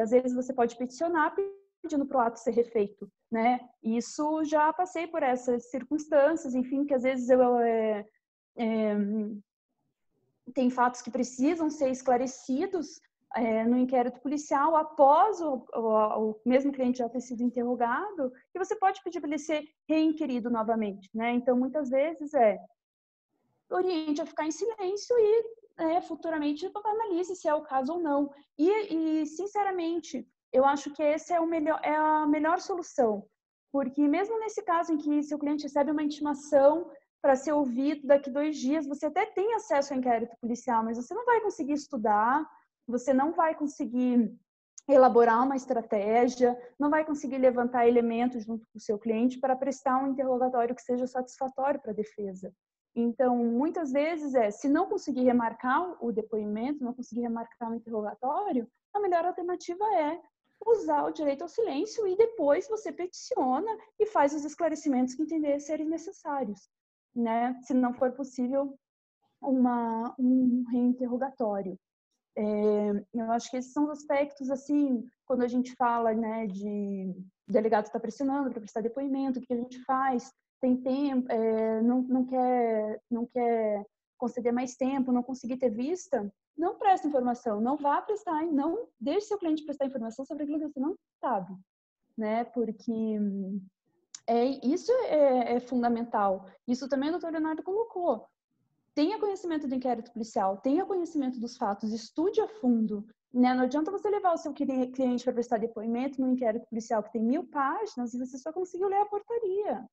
às vezes você pode peticionar pedindo para o ato ser refeito, né? Isso já passei por essas circunstâncias, enfim, que às vezes tem fatos que precisam ser esclarecidos no inquérito policial após o mesmo cliente já ter sido interrogado, e você pode pedir para ele ser reinquirido novamente, né? Então, muitas vezes oriente a ficar em silêncio e futuramente analise se é o caso ou não. E sinceramente, eu acho que esse é a melhor solução, porque mesmo nesse caso em que seu cliente recebe uma intimação para ser ouvido daqui 2 dias, você até tem acesso ao inquérito policial, mas você não vai conseguir estudar, você não vai conseguir elaborar uma estratégia, não vai conseguir levantar elementos junto com o seu cliente para prestar um interrogatório que seja satisfatório para a defesa. Então, muitas vezes se não conseguir remarcar o depoimento, não conseguir remarcar o interrogatório, a melhor alternativa é usar o direito ao silêncio e depois você peticiona e faz os esclarecimentos que entender serem necessários, né? Se não for possível um reinterrogatório. Eu acho que esses são os aspectos, assim, quando a gente fala, né, de o delegado está pressionando para prestar depoimento, o que a gente faz? Tem tempo, não quer conceder mais tempo, não conseguir ter vista, não presta informação, não vá prestar, não deixe seu cliente prestar informação sobre aquilo que você não sabe, né? Porque isso é fundamental. Isso também o doutor Leonardo colocou. Tenha conhecimento do inquérito policial, tenha conhecimento dos fatos, estude a fundo, né? Não adianta você levar o seu cliente para prestar depoimento no inquérito policial que tem 1000 páginas e você só conseguiu ler a portaria,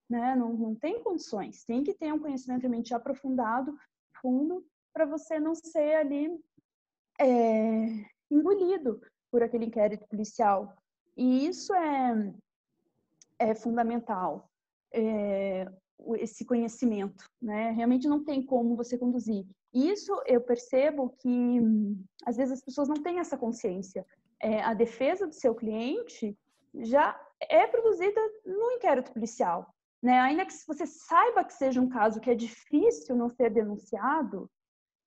né? Não tem condições. Tem que ter um conhecimento realmente aprofundado, fundo, para você não ser ali engolido por aquele inquérito policial. E isso é fundamental. Esse conhecimento, né? Realmente não tem como você conduzir. Isso eu percebo que, às vezes, as pessoas não têm essa consciência. A defesa do seu cliente já é produzida no inquérito policial, né? Ainda que você saiba que seja um caso que é difícil não ser denunciado,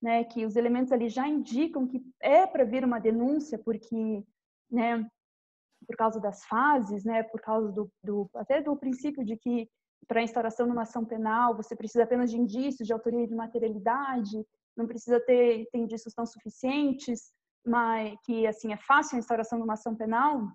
né? Que os elementos ali já indicam que é para vir uma denúncia, porque, né? Por causa das fases, né? Por causa até do princípio de que para a instauração de uma ação penal, você precisa apenas de indícios de autoria e de materialidade, não precisa ter indícios tão suficientes, mas que assim é fácil a instauração de uma ação penal.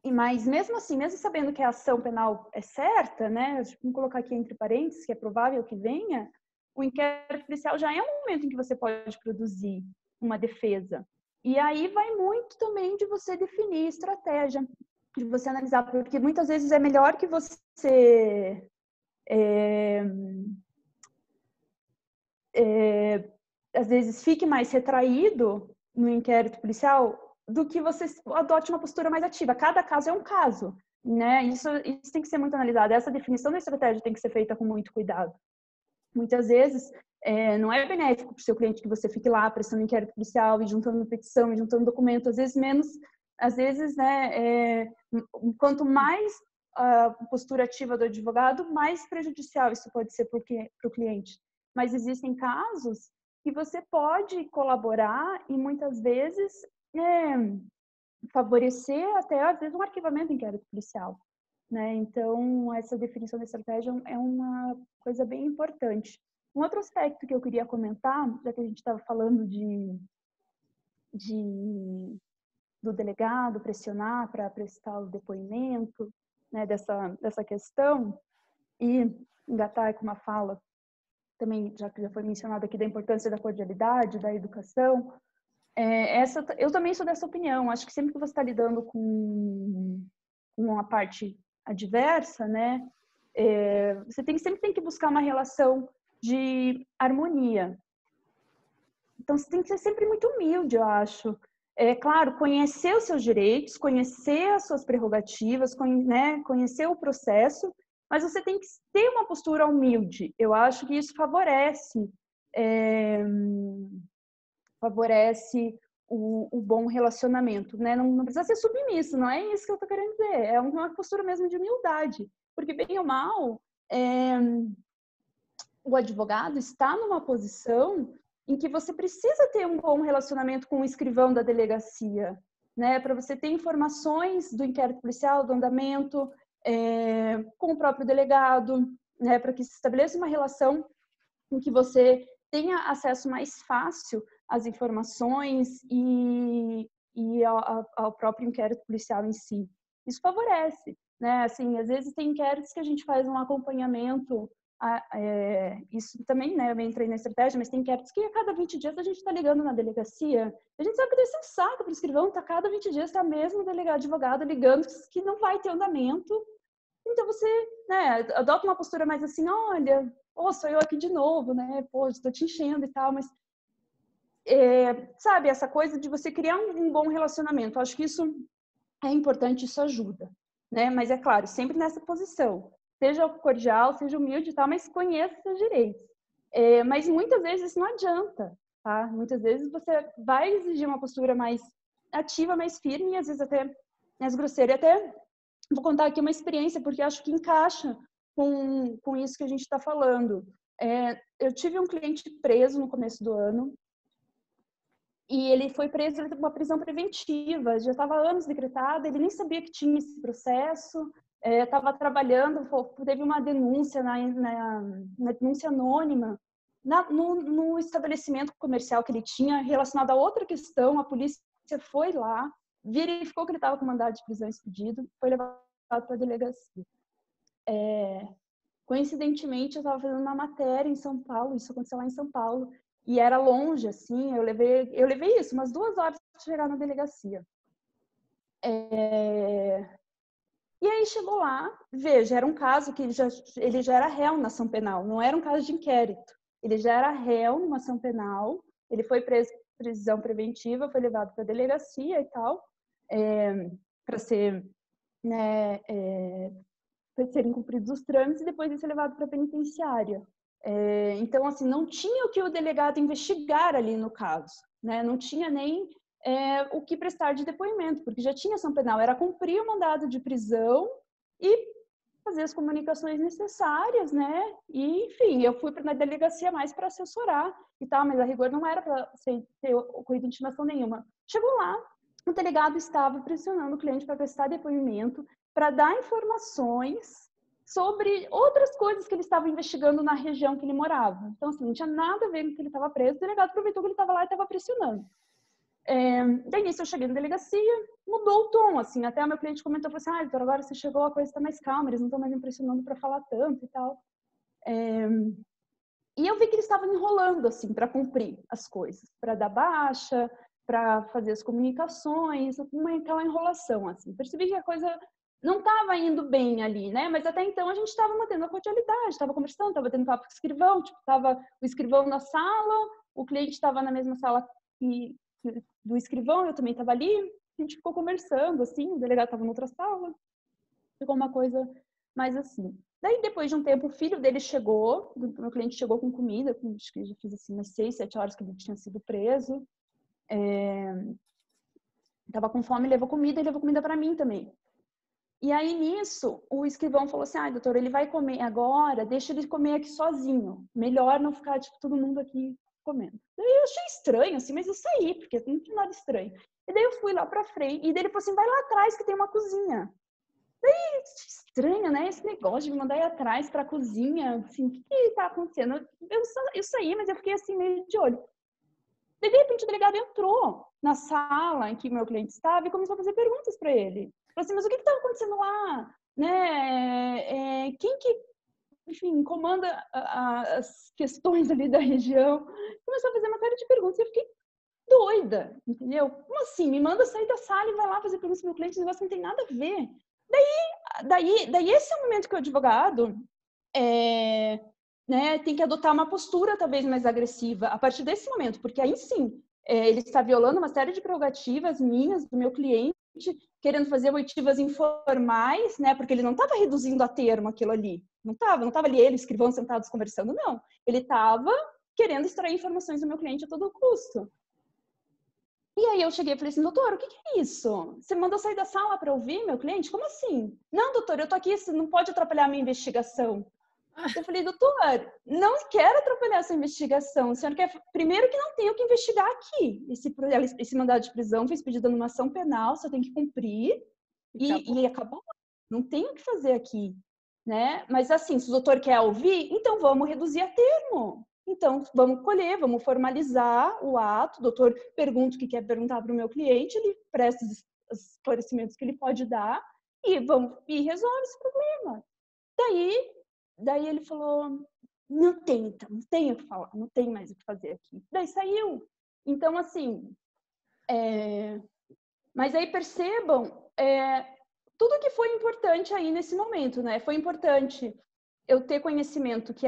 Mas mesmo assim, mesmo sabendo que a ação penal é certa, né? Vamos colocar aqui entre parênteses que é provável que venha, o inquérito policial já é um momento em que você pode produzir uma defesa. E aí vai muito também de você definir estratégia, de você analisar, porque muitas vezes é melhor que você às vezes fique mais retraído no inquérito policial do que você adote uma postura mais ativa. Cada caso é um caso, né? Isso tem que ser muito analisado. Essa definição da estratégia tem que ser feita com muito cuidado. Muitas vezes não é benéfico para o seu cliente que você fique lá prestando inquérito policial e juntando petição e juntando documento, às vezes, né, quanto mais a postura ativa do advogado, mais prejudicial isso pode ser para o cliente. Mas existem casos que você pode colaborar e muitas vezes favorecer até, às vezes, um arquivamento do inquérito policial, né? Então, essa definição da estratégia é uma coisa bem importante. Um outro aspecto que eu queria comentar, já que a gente estava falando do delegado pressionar para prestar o depoimento, né, dessa questão, e engatar com uma fala também, já que já foi mencionado aqui, da importância da cordialidade, da educação, eu também sou dessa opinião. Acho que sempre que você está lidando com uma parte adversa, né, você sempre tem que buscar uma relação de harmonia. Então, você tem que ser sempre muito humilde, eu acho. Claro, conhecer os seus direitos, conhecer as suas prerrogativas, né, conhecer o processo, mas você tem que ter uma postura humilde. Eu acho que isso favorece o bom relacionamento, né? Não precisa ser submisso, não é isso que eu estou querendo dizer. É uma postura mesmo de humildade, porque bem ou mal, o advogado está numa posição em que você precisa ter um bom relacionamento com o escrivão da delegacia, né? Para você ter informações do inquérito policial, do andamento, com o próprio delegado, né? Para que se estabeleça uma relação em que você tenha acesso mais fácil às informações e ao próprio inquérito policial em si. Isso favorece, né? Assim, às vezes tem inquéritos que a gente faz um acompanhamento, isso também, né? Eu entrei na estratégia, mas tem inquéritos que a cada 20 dias a gente está ligando na delegacia. A gente sabe que deve ser um saco para o escrivão, a cada 20 dias está mesmo o delegado advogado ligando que não vai ter andamento. Então você, né, adota uma postura mais assim, olha, sou eu aqui de novo, né? Pô, estou te enchendo e tal, mas sabe, essa coisa de você criar um bom relacionamento. Eu acho que isso é importante, isso ajuda, né? Mas é claro, sempre nessa posição. Seja cordial, seja humilde e tal, mas conheça seus direitos, Mas muitas vezes isso não adianta, tá? Muitas vezes você vai exigir uma postura mais ativa, mais firme, e às vezes até mais grosseira. E até vou contar aqui uma experiência, porque acho que encaixa com isso que a gente está falando. Eu tive um cliente preso no começo do ano, e ele foi preso por uma prisão preventiva, já estava há anos decretada, ele nem sabia que tinha esse processo, estava trabalhando, teve uma denúncia na denúncia anônima no estabelecimento comercial que ele tinha, relacionado a outra questão. A polícia foi lá, verificou que ele estava com mandado de prisão expedido, foi levado para a delegacia. Coincidentemente, eu estava fazendo uma matéria em São Paulo, isso aconteceu lá em São Paulo, e era longe, assim, eu levei isso, umas 2 horas para chegar na delegacia. E aí chegou lá, veja, era um caso que ele já era réu na ação penal, não era um caso de inquérito. Ele já era réu numa ação penal, ele foi preso por prisão preventiva, foi levado para a delegacia e tal, para ser, né, para serem cumpridos os trâmites, e depois de ser levado para a penitenciária. Então, assim, não tinha o que o delegado investigar ali no caso, né? Não tinha nem o que prestar de depoimento, porque já tinha ação penal, era cumprir o mandado de prisão e fazer as comunicações necessárias, né? E, enfim, eu fui na delegacia mais para assessorar e tal, mas a rigor não era para ter ocorrido intimação nenhuma. Chegou lá, o delegado estava pressionando o cliente para prestar depoimento, para dar informações sobre outras coisas que ele estava investigando na região que ele morava. Então, assim, não tinha nada a ver com que ele estava preso, o delegado aproveitou que ele estava lá e estava pressionando. Daí, nisso, eu cheguei na delegacia, mudou o tom, assim, até o meu cliente comentou, falou assim, doutor, agora você chegou, a coisa está mais calma, eles não estão mais impressionando para falar tanto e tal. E eu vi que eles estavam enrolando, assim, para cumprir as coisas, para dar baixa, para fazer as comunicações, aquela enrolação, assim. Percebi que a coisa não estava indo bem ali, né? Mas até então a gente estava mantendo a cordialidade, estava conversando, estava tendo papo com o escrivão, tipo, estava o escrivão na sala, o cliente estava na mesma sala do escrivão, eu também estava ali, a gente ficou conversando, assim, o delegado estava em outra sala, ficou uma coisa mais assim. Daí, depois de um tempo, o filho dele chegou, o meu cliente chegou com comida, acho que já fiz assim umas 6, 7 horas que ele tinha sido preso, estava com fome, levou comida para mim também. E aí, nisso, o escrivão falou assim, doutor, ele vai comer agora, deixa ele comer aqui sozinho, melhor não ficar, tipo, todo mundo aqui comendo. Daí eu achei estranho, assim, mas eu saí, porque não tinha nada estranho. E daí eu fui lá pra frente, e daí ele falou assim, vai lá atrás que tem uma cozinha. Daí, estranho, né, esse negócio de me mandar ir atrás pra cozinha, assim, o que tá acontecendo? Eu saí, mas eu fiquei assim, meio de olho. Daí, de repente, o delegado entrou na sala em que meu cliente estava e começou a fazer perguntas para ele. Falou assim, mas o que estava acontecendo lá? Né? Quem que, enfim, comanda as questões ali da região? Começou a fazer uma série de perguntas e eu fiquei doida, entendeu? Como assim? Me manda sair da sala e vai lá fazer perguntas para o meu cliente, esse negócio não tem nada a ver. Daí esse é o momento que o advogado né, tem que adotar uma postura talvez mais agressiva a partir desse momento, porque aí sim, ele está violando uma série de prerrogativas minhas, do meu cliente, querendo fazer oitivas informais, né, porque ele não estava reduzindo a termo aquilo ali, não estava ali ele, escrivão, sentados conversando, não. Ele estava querendo extrair informações do meu cliente a todo custo. E aí eu cheguei e falei assim, doutor, o que é isso? Você mandou sair da sala para ouvir meu cliente? Como assim? Não, doutor, eu tô aqui, você não pode atrapalhar a minha investigação. Eu falei, doutor, não quero atrapalhar essa investigação. O senhor quer, primeiro, que não tenho o que investigar aqui. Esse mandado de prisão foi expedido numa ação penal, só tem que cumprir e acabou. Não tem o que fazer aqui, né? Mas assim, se o doutor quer ouvir, então vamos reduzir a termo. Então, vamos colher, vamos formalizar o ato. O doutor pergunta o que quer perguntar para o meu cliente, ele presta os esclarecimentos que ele pode dar e resolve esse problema. Daí ele falou, não tem o que falar, não tem mais o que fazer aqui. Daí saiu. Então, assim, mas aí percebam tudo que foi importante aí nesse momento, né? Foi importante eu ter conhecimento que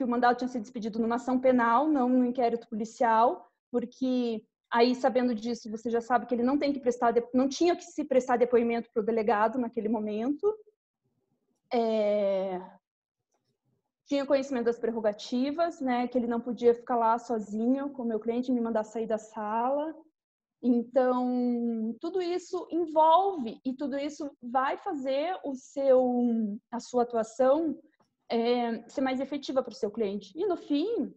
o mandado tinha sido expedido numa ação penal, não no inquérito policial, porque aí, sabendo disso, você já sabe que ele não tinha que se prestar depoimento para o delegado naquele momento. tinha conhecimento das prerrogativas, né, que ele não podia ficar lá sozinho com o meu cliente, me mandar sair da sala. Então, tudo isso envolve e tudo isso vai fazer a sua atuação ser mais efetiva para o seu cliente. E no fim,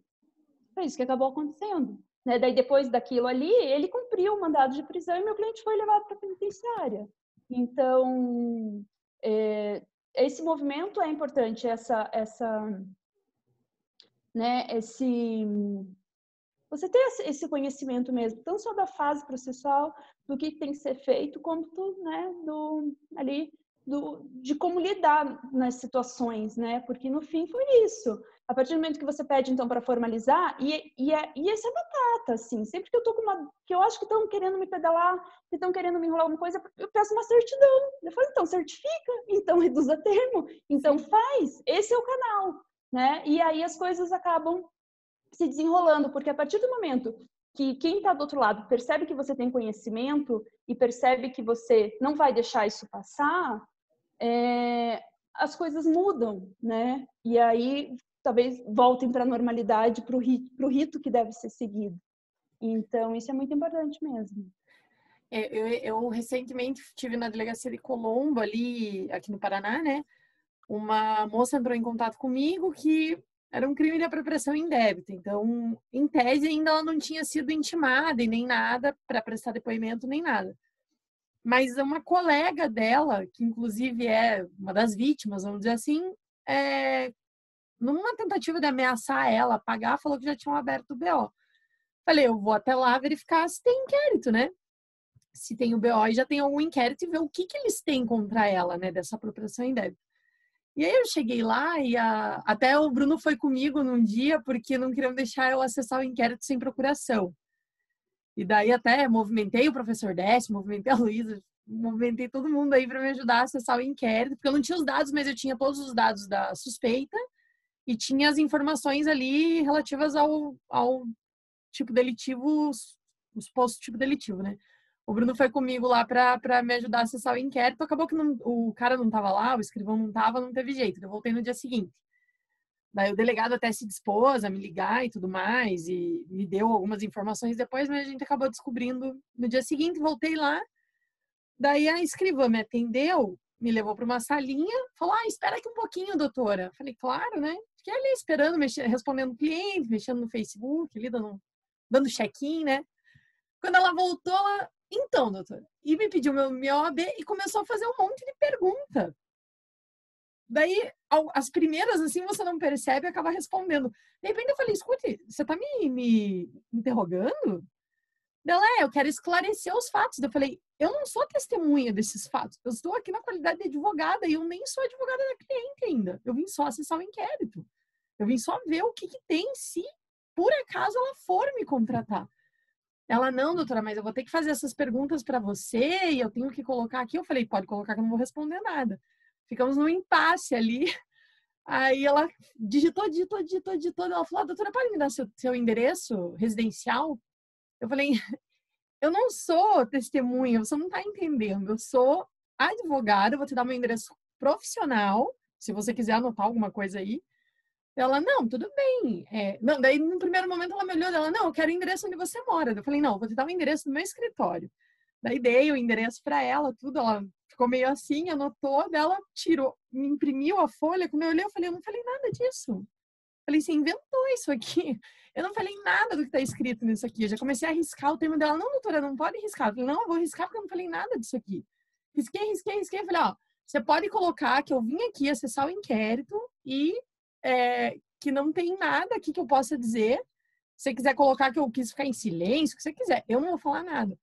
foi isso que acabou acontecendo. Né? Daí, depois daquilo ali, ele cumpriu o mandado de prisão e meu cliente foi levado para a penitenciária. Então, esse movimento é importante, você ter esse conhecimento mesmo, não só da fase processual, do que tem que ser feito, como né, de como lidar nas situações, né? Porque no fim foi isso. A partir do momento que você pede, então, para formalizar, e essa é batata, assim, sempre que eu tô que eu acho que estão querendo me pedalar, que estão querendo me enrolar alguma coisa, eu peço uma certidão. Eu falo, então, certifica, então reduza termo, então faz, esse é o canal, né? E aí as coisas acabam se desenrolando, porque a partir do momento que quem está do outro lado percebe que você tem conhecimento e percebe que você não vai deixar isso passar, as coisas mudam, né? E aí talvez voltem para a normalidade, para o rito que deve ser seguido. Então, isso é muito importante mesmo. Eu recentemente estive na delegacia de Colombo, ali, aqui no Paraná, né? Uma moça entrou em contato comigo que era um crime de apropriação indébita. Então, em tese, ainda ela não tinha sido intimada e nem nada para prestar depoimento, nem nada. Mas uma colega dela, que inclusive é uma das vítimas, vamos dizer assim, numa tentativa de ameaçar ela, pagar, falou que já tinham aberto o BO. Falei, eu vou até lá verificar se tem inquérito, né? Se tem o BO e já tem algum inquérito e ver o que eles têm contra ela, né? Dessa apropriação indébita. E aí eu cheguei lá e até o Bruno foi comigo num dia porque não queriam deixar eu acessar o inquérito sem procuração. E daí até movimentei o professor Décio, movimentei a Luísa, movimentei todo mundo aí para me ajudar a acessar o inquérito, porque eu não tinha os dados, mas eu tinha todos os dados da suspeita e tinha as informações ali relativas ao tipo delitivo, o suposto tipo delitivo, né? O Bruno foi comigo lá para me ajudar a acessar o inquérito. Acabou que o cara não estava lá, o escrivão não estava, não teve jeito. Eu voltei no dia seguinte. Daí o delegado até se dispôs a me ligar e tudo mais, e me deu algumas informações depois, mas a gente acabou descobrindo no dia seguinte. Voltei lá, daí a escrivã me atendeu, me levou para uma salinha, falou, espera aqui um pouquinho, doutora. Falei, claro, né? Fiquei ali esperando, respondendo o cliente, mexendo no Facebook, ali dando check-in, né? Quando ela voltou, então, doutora, e me pediu meu OAB e começou a fazer um monte de pergunta. Daí, as primeiras, assim, você não percebe e acaba respondendo. De repente eu falei, escute, você tá me interrogando? Ela, eu quero esclarecer os fatos. Eu falei, eu não sou testemunha desses fatos. Eu estou aqui na qualidade de advogada e eu nem sou advogada da cliente ainda. Eu vim só acessar o inquérito. Eu vim só ver o que tem se, por acaso, ela for me contratar. Ela, não, doutora, mas eu vou ter que fazer essas perguntas para você e eu tenho que colocar aqui. Eu falei, pode colocar que eu não vou responder nada. Ficamos num impasse ali. Aí ela digitou. Ela falou, doutora, pode me dar seu endereço residencial? Eu falei, eu não sou testemunha, você não está entendendo. Eu sou advogada, eu vou te dar meu endereço profissional, se você quiser anotar alguma coisa aí. Ela, não, tudo bem. Não, daí, no primeiro momento, ela me olhou, ela, não, eu quero o endereço onde você mora. Eu falei, não, vou te dar o endereço do meu escritório. Daí dei o endereço para ela, tudo, ela ficou meio assim, anotou, dela tirou, me imprimiu a folha, quando eu olhei, eu falei, eu não falei nada disso. Eu falei, você inventou isso aqui. Eu não falei nada do que está escrito nisso aqui. Eu já comecei a riscar o termo dela, não, doutora, não pode riscar. Eu falei, não, eu vou riscar porque eu não falei nada disso aqui. Risquei. Eu falei, você pode colocar que eu vim aqui acessar o inquérito e que não tem nada aqui que eu possa dizer. Se você quiser colocar que eu quis ficar em silêncio, o que você quiser, eu não vou falar nada.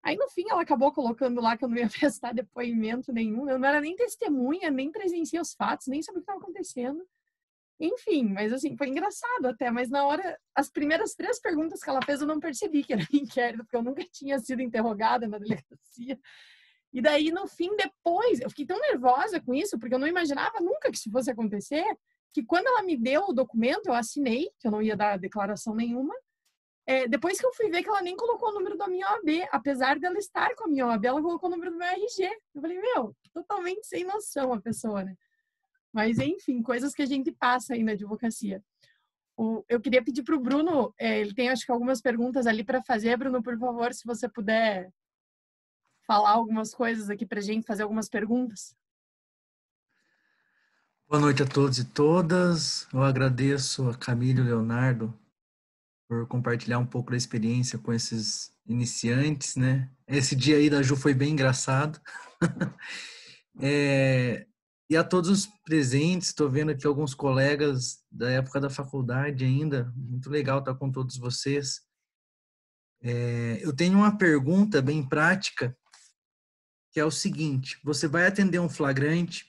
Aí, no fim, ela acabou colocando lá que eu não ia prestar depoimento nenhum. Eu não era nem testemunha, nem presenciei os fatos, nem sabia o que estava acontecendo. Enfim, mas assim, foi engraçado até. Mas na hora, as primeiras 3 perguntas que ela fez, eu não percebi que era inquérito, porque eu nunca tinha sido interrogada na delegacia. E daí, no fim, depois, eu fiquei tão nervosa com isso, porque eu não imaginava nunca que isso fosse acontecer, que quando ela me deu o documento, eu assinei, que eu não ia dar declaração nenhuma. Depois que eu fui ver que ela nem colocou o número da minha OAB, apesar dela estar com a minha OAB, ela colocou o número do meu RG. Eu falei, totalmente sem noção a pessoa, né? Mas, enfim, coisas que a gente passa aí na advocacia. Eu queria pedir para o Bruno, ele tem acho que algumas perguntas ali para fazer. Bruno, por favor, se você puder falar algumas coisas aqui para a gente, fazer algumas perguntas. Boa noite a todos e todas. Eu agradeço a Camila e o Leonardo por compartilhar um pouco da experiência com esses iniciantes, né? Esse dia aí da Ju foi bem engraçado. E a todos os presentes, estou vendo aqui alguns colegas da época da faculdade ainda. Muito legal estar com todos vocês. Eu tenho uma pergunta bem prática, que é o seguinte: você vai atender um flagrante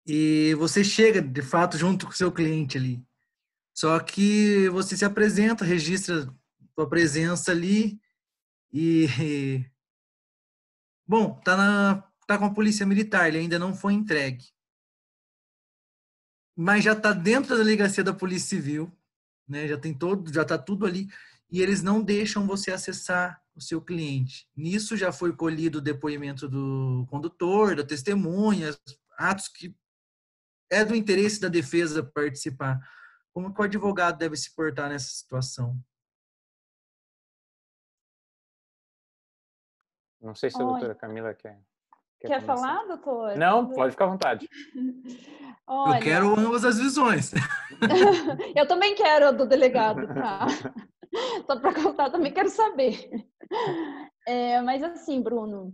e você chega, de fato, junto com o seu cliente ali. Só que você se apresenta, registra sua presença ali e... Bom, tá com a polícia militar, ele ainda não foi entregue. Mas já está dentro da delegacia da Polícia Civil, né? Já tá tudo ali, e eles não deixam você acessar o seu cliente. Nisso já foi colhido o depoimento do condutor, da testemunha, atos que é do interesse da defesa participar. Como que o advogado deve se portar nessa situação? Não sei se a doutora Camila quer falar, doutor? Não, pode ficar à vontade. Olha, eu quero ambas as visões. Eu também quero a do delegado, tá? Só para contar, também quero saber. Mas assim, Bruno,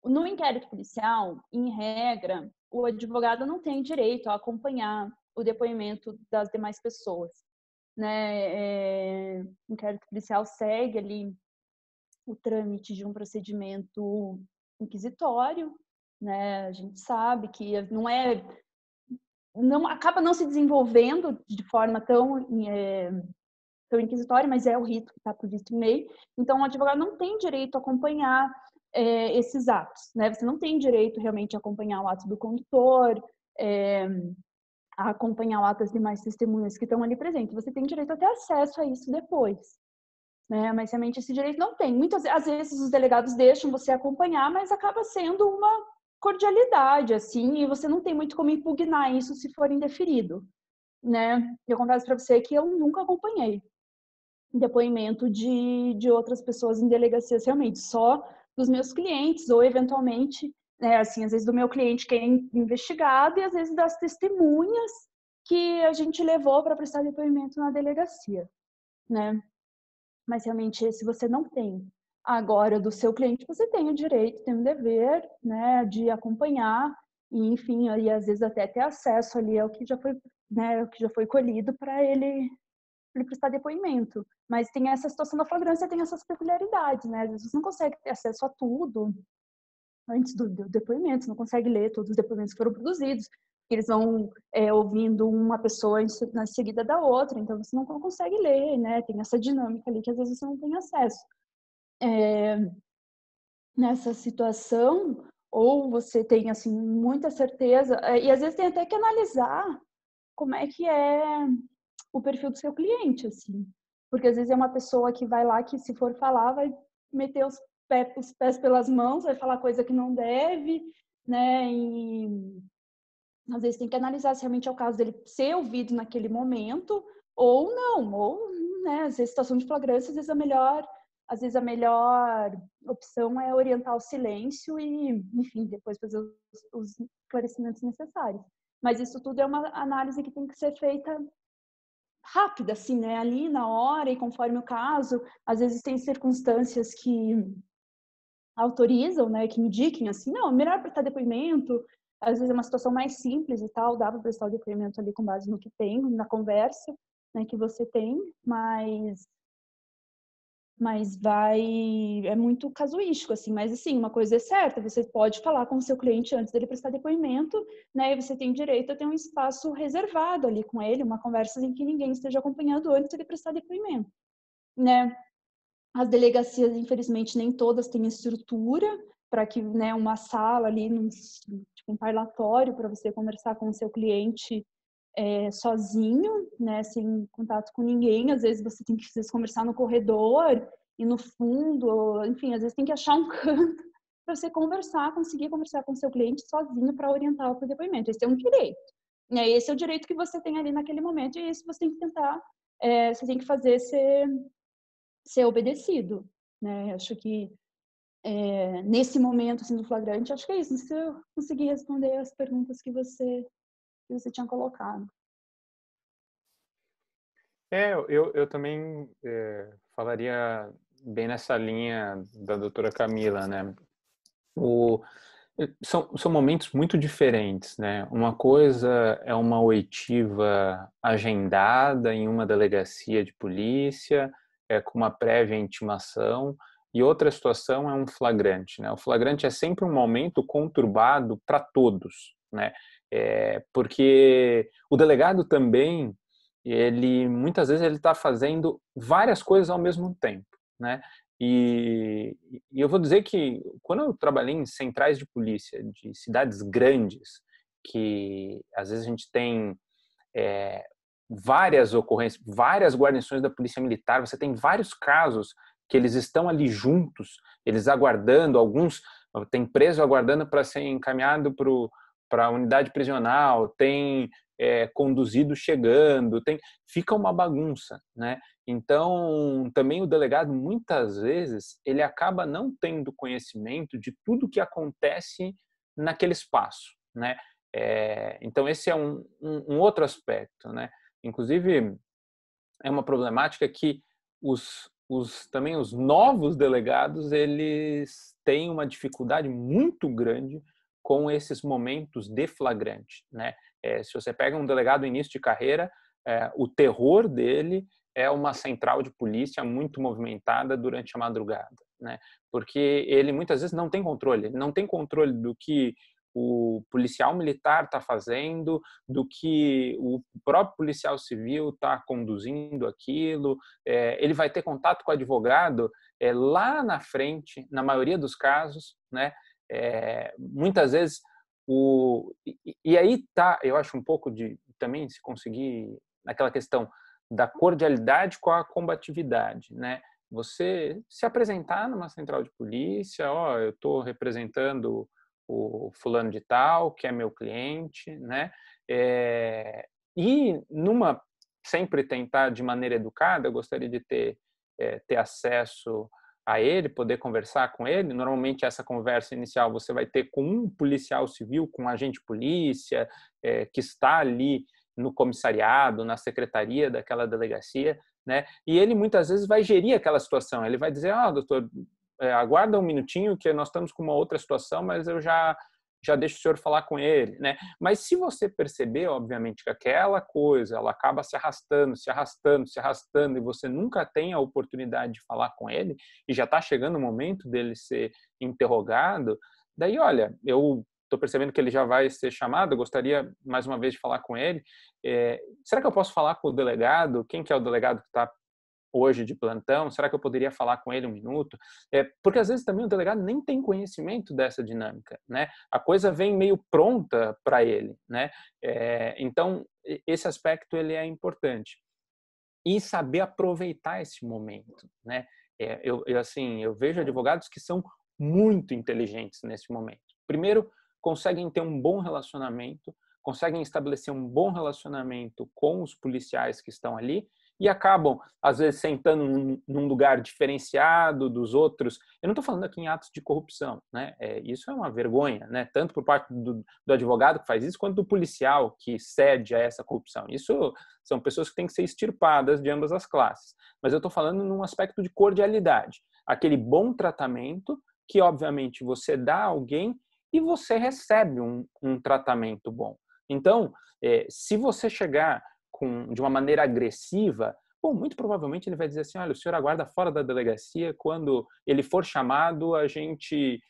no inquérito policial, em regra, o advogado não tem direito a acompanhar o depoimento das demais pessoas, né? O inquérito policial segue ali o trâmite de um procedimento inquisitório, né? A gente sabe que não acaba não se desenvolvendo de forma tão inquisitória, mas é o rito que está previsto em lei. Então, o advogado não tem direito a acompanhar esses atos, né? Você não tem direito realmente a acompanhar o ato do condutor, a acompanhar o ato das demais testemunhas que estão ali presentes. Você tem direito a ter acesso a isso depois, né? Mas realmente esse direito não tem. Muitas às vezes os delegados deixam você acompanhar, mas acaba sendo uma cordialidade, assim, e você não tem muito como impugnar isso se for indeferido, né? Eu confesso para você que eu nunca acompanhei depoimento de outras pessoas em delegacias, realmente, só dos meus clientes, ou eventualmente, né, assim, às vezes do meu cliente que é investigado e às vezes das testemunhas que a gente levou para prestar depoimento na delegacia, né? Mas realmente, se você não tem agora do seu cliente, você tem o direito, tem o dever, né, de acompanhar e, enfim, aí às vezes até ter acesso ali ao que já foi, né, o que já foi colhido para ele prestar depoimento. Mas tem essa situação da flagrância, tem essas peculiaridades, né? Às vezes você não consegue ter acesso a tudo antes do depoimento, você não consegue ler todos os depoimentos que foram produzidos, eles vão ouvindo uma pessoa na seguida da outra, então você não consegue ler, né? Tem essa dinâmica ali que às vezes você não tem acesso. Nessa situação, ou você tem, assim, muita certeza, e às vezes tem até que analisar como é que é o perfil do seu cliente, assim. Porque às vezes é uma pessoa que vai lá que, se for falar, vai meter os pés pelas mãos, vai falar coisa que não deve, né? E às vezes tem que analisar se realmente é o caso dele ser ouvido naquele momento ou não, ou, né, às vezes situação de flagrância, às vezes a melhor opção é orientar o silêncio e, enfim, depois fazer os esclarecimentos necessários. Mas isso tudo é uma análise que tem que ser feita rápida, assim, né, ali na hora e conforme o caso. Às vezes tem circunstâncias que autorizam, né, que indiquem assim, não, é melhor prestar depoimento. Às vezes é uma situação mais simples e tal, dá para prestar o depoimento ali com base no que tem, na conversa, né, que você tem, mas é muito casuístico, assim. Mas, assim, uma coisa é certa, você pode falar com o seu cliente antes dele prestar depoimento, né, e você tem direito a ter um espaço reservado ali com ele, uma conversa em que ninguém esteja acompanhando antes dele prestar depoimento, né. As delegacias, infelizmente, nem todas têm estrutura para que, né, uma sala ali, tipo um parlatório para você conversar com o seu cliente sozinho, né, sem contato com ninguém. Às vezes você tem que conversar no corredor e no fundo, enfim, às vezes tem que achar um canto para você conseguir conversar com o seu cliente sozinho para orientar o depoimento. Esse é um direito. Né? Esse é o direito que você tem ali naquele momento e isso você tem que tentar, você tem que fazer ser obedecido. Né? Acho que nesse momento assim, do flagrante, acho que é isso. Se eu conseguir responder as perguntas que você tinha colocado. Eu também falaria bem nessa linha da doutora Camila, né? São momentos muito diferentes, né? Uma coisa é uma oitiva agendada em uma delegacia de polícia, com uma prévia intimação, e outra situação é um flagrante, né? O flagrante é sempre um momento conturbado para todos, né? Porque o delegado também, muitas vezes ele está fazendo várias coisas ao mesmo tempo, né? E eu vou dizer que quando eu trabalhei em centrais de polícia de cidades grandes, que às vezes a gente tem várias ocorrências, várias guarnições da polícia militar, você tem vários casos que eles estão ali juntos, eles aguardando, alguns tem preso aguardando para ser encaminhado para a unidade prisional, tem conduzido chegando, fica uma bagunça, né? Então, também o delegado, muitas vezes, ele acaba não tendo conhecimento de tudo que acontece naquele espaço, né? Então, esse é um outro aspecto, né? Inclusive, é uma problemática que também os novos delegados, eles têm uma dificuldade muito grande com esses momentos de flagrante, né? Se você pega um delegado no início de carreira, o terror dele é uma central de polícia muito movimentada durante a madrugada, né? Porque ele muitas vezes não tem controle, do que o policial militar está fazendo, do que o próprio policial civil está conduzindo aquilo. Ele vai ter contato com o advogado lá na frente, na maioria dos casos, né? Muitas vezes e aí tá, eu acho um pouco de também se conseguir naquela questão da cordialidade com a combatividade, né? Você se apresentar numa central de polícia, eu estou representando o fulano de tal, que é meu cliente, né? E sempre tentar de maneira educada, eu gostaria de ter acesso a ele, poder conversar com ele. Normalmente essa conversa inicial você vai ter com um policial civil, com um agente de polícia, que está ali no comissariado, na secretaria daquela delegacia, né? E ele muitas vezes vai gerir aquela situação. Ele vai dizer: doutor, aguarda um minutinho que nós estamos com uma outra situação, mas eu já deixo o senhor falar com ele, né? Mas se você perceber, obviamente, que aquela coisa ela acaba se arrastando, e você nunca tem a oportunidade de falar com ele, e já está chegando o momento dele ser interrogado, daí, olha, eu estou percebendo que ele já vai ser chamado, eu gostaria mais uma vez de falar com ele. Será que eu posso falar com o delegado? Quem que é o delegado que está hoje de plantão? Será que eu poderia falar com ele um minuto? Porque às vezes também o delegado nem tem conhecimento dessa dinâmica, né? A coisa vem meio pronta para ele, né? Então, esse aspecto ele é importante. E saber aproveitar esse momento, né? Eu vejo advogados que são muito inteligentes nesse momento. Primeiro, conseguem ter um bom relacionamento, conseguem estabelecer um bom relacionamento com os policiais que estão ali e acabam, às vezes, sentando num lugar diferenciado dos outros. Eu não estou falando aqui em atos de corrupção, né? Isso é uma vergonha, né? Tanto por parte do advogado que faz isso, quanto do policial que cede a essa corrupção. Isso são pessoas que têm que ser extirpadas de ambas as classes. Mas eu estou falando num aspecto de cordialidade. Aquele bom tratamento que, obviamente, você dá a alguém e você recebe um tratamento bom. Então, se você chegar de uma maneira agressiva, muito provavelmente ele vai dizer assim: olha, o senhor aguarda fora da delegacia, quando ele for chamado, a gente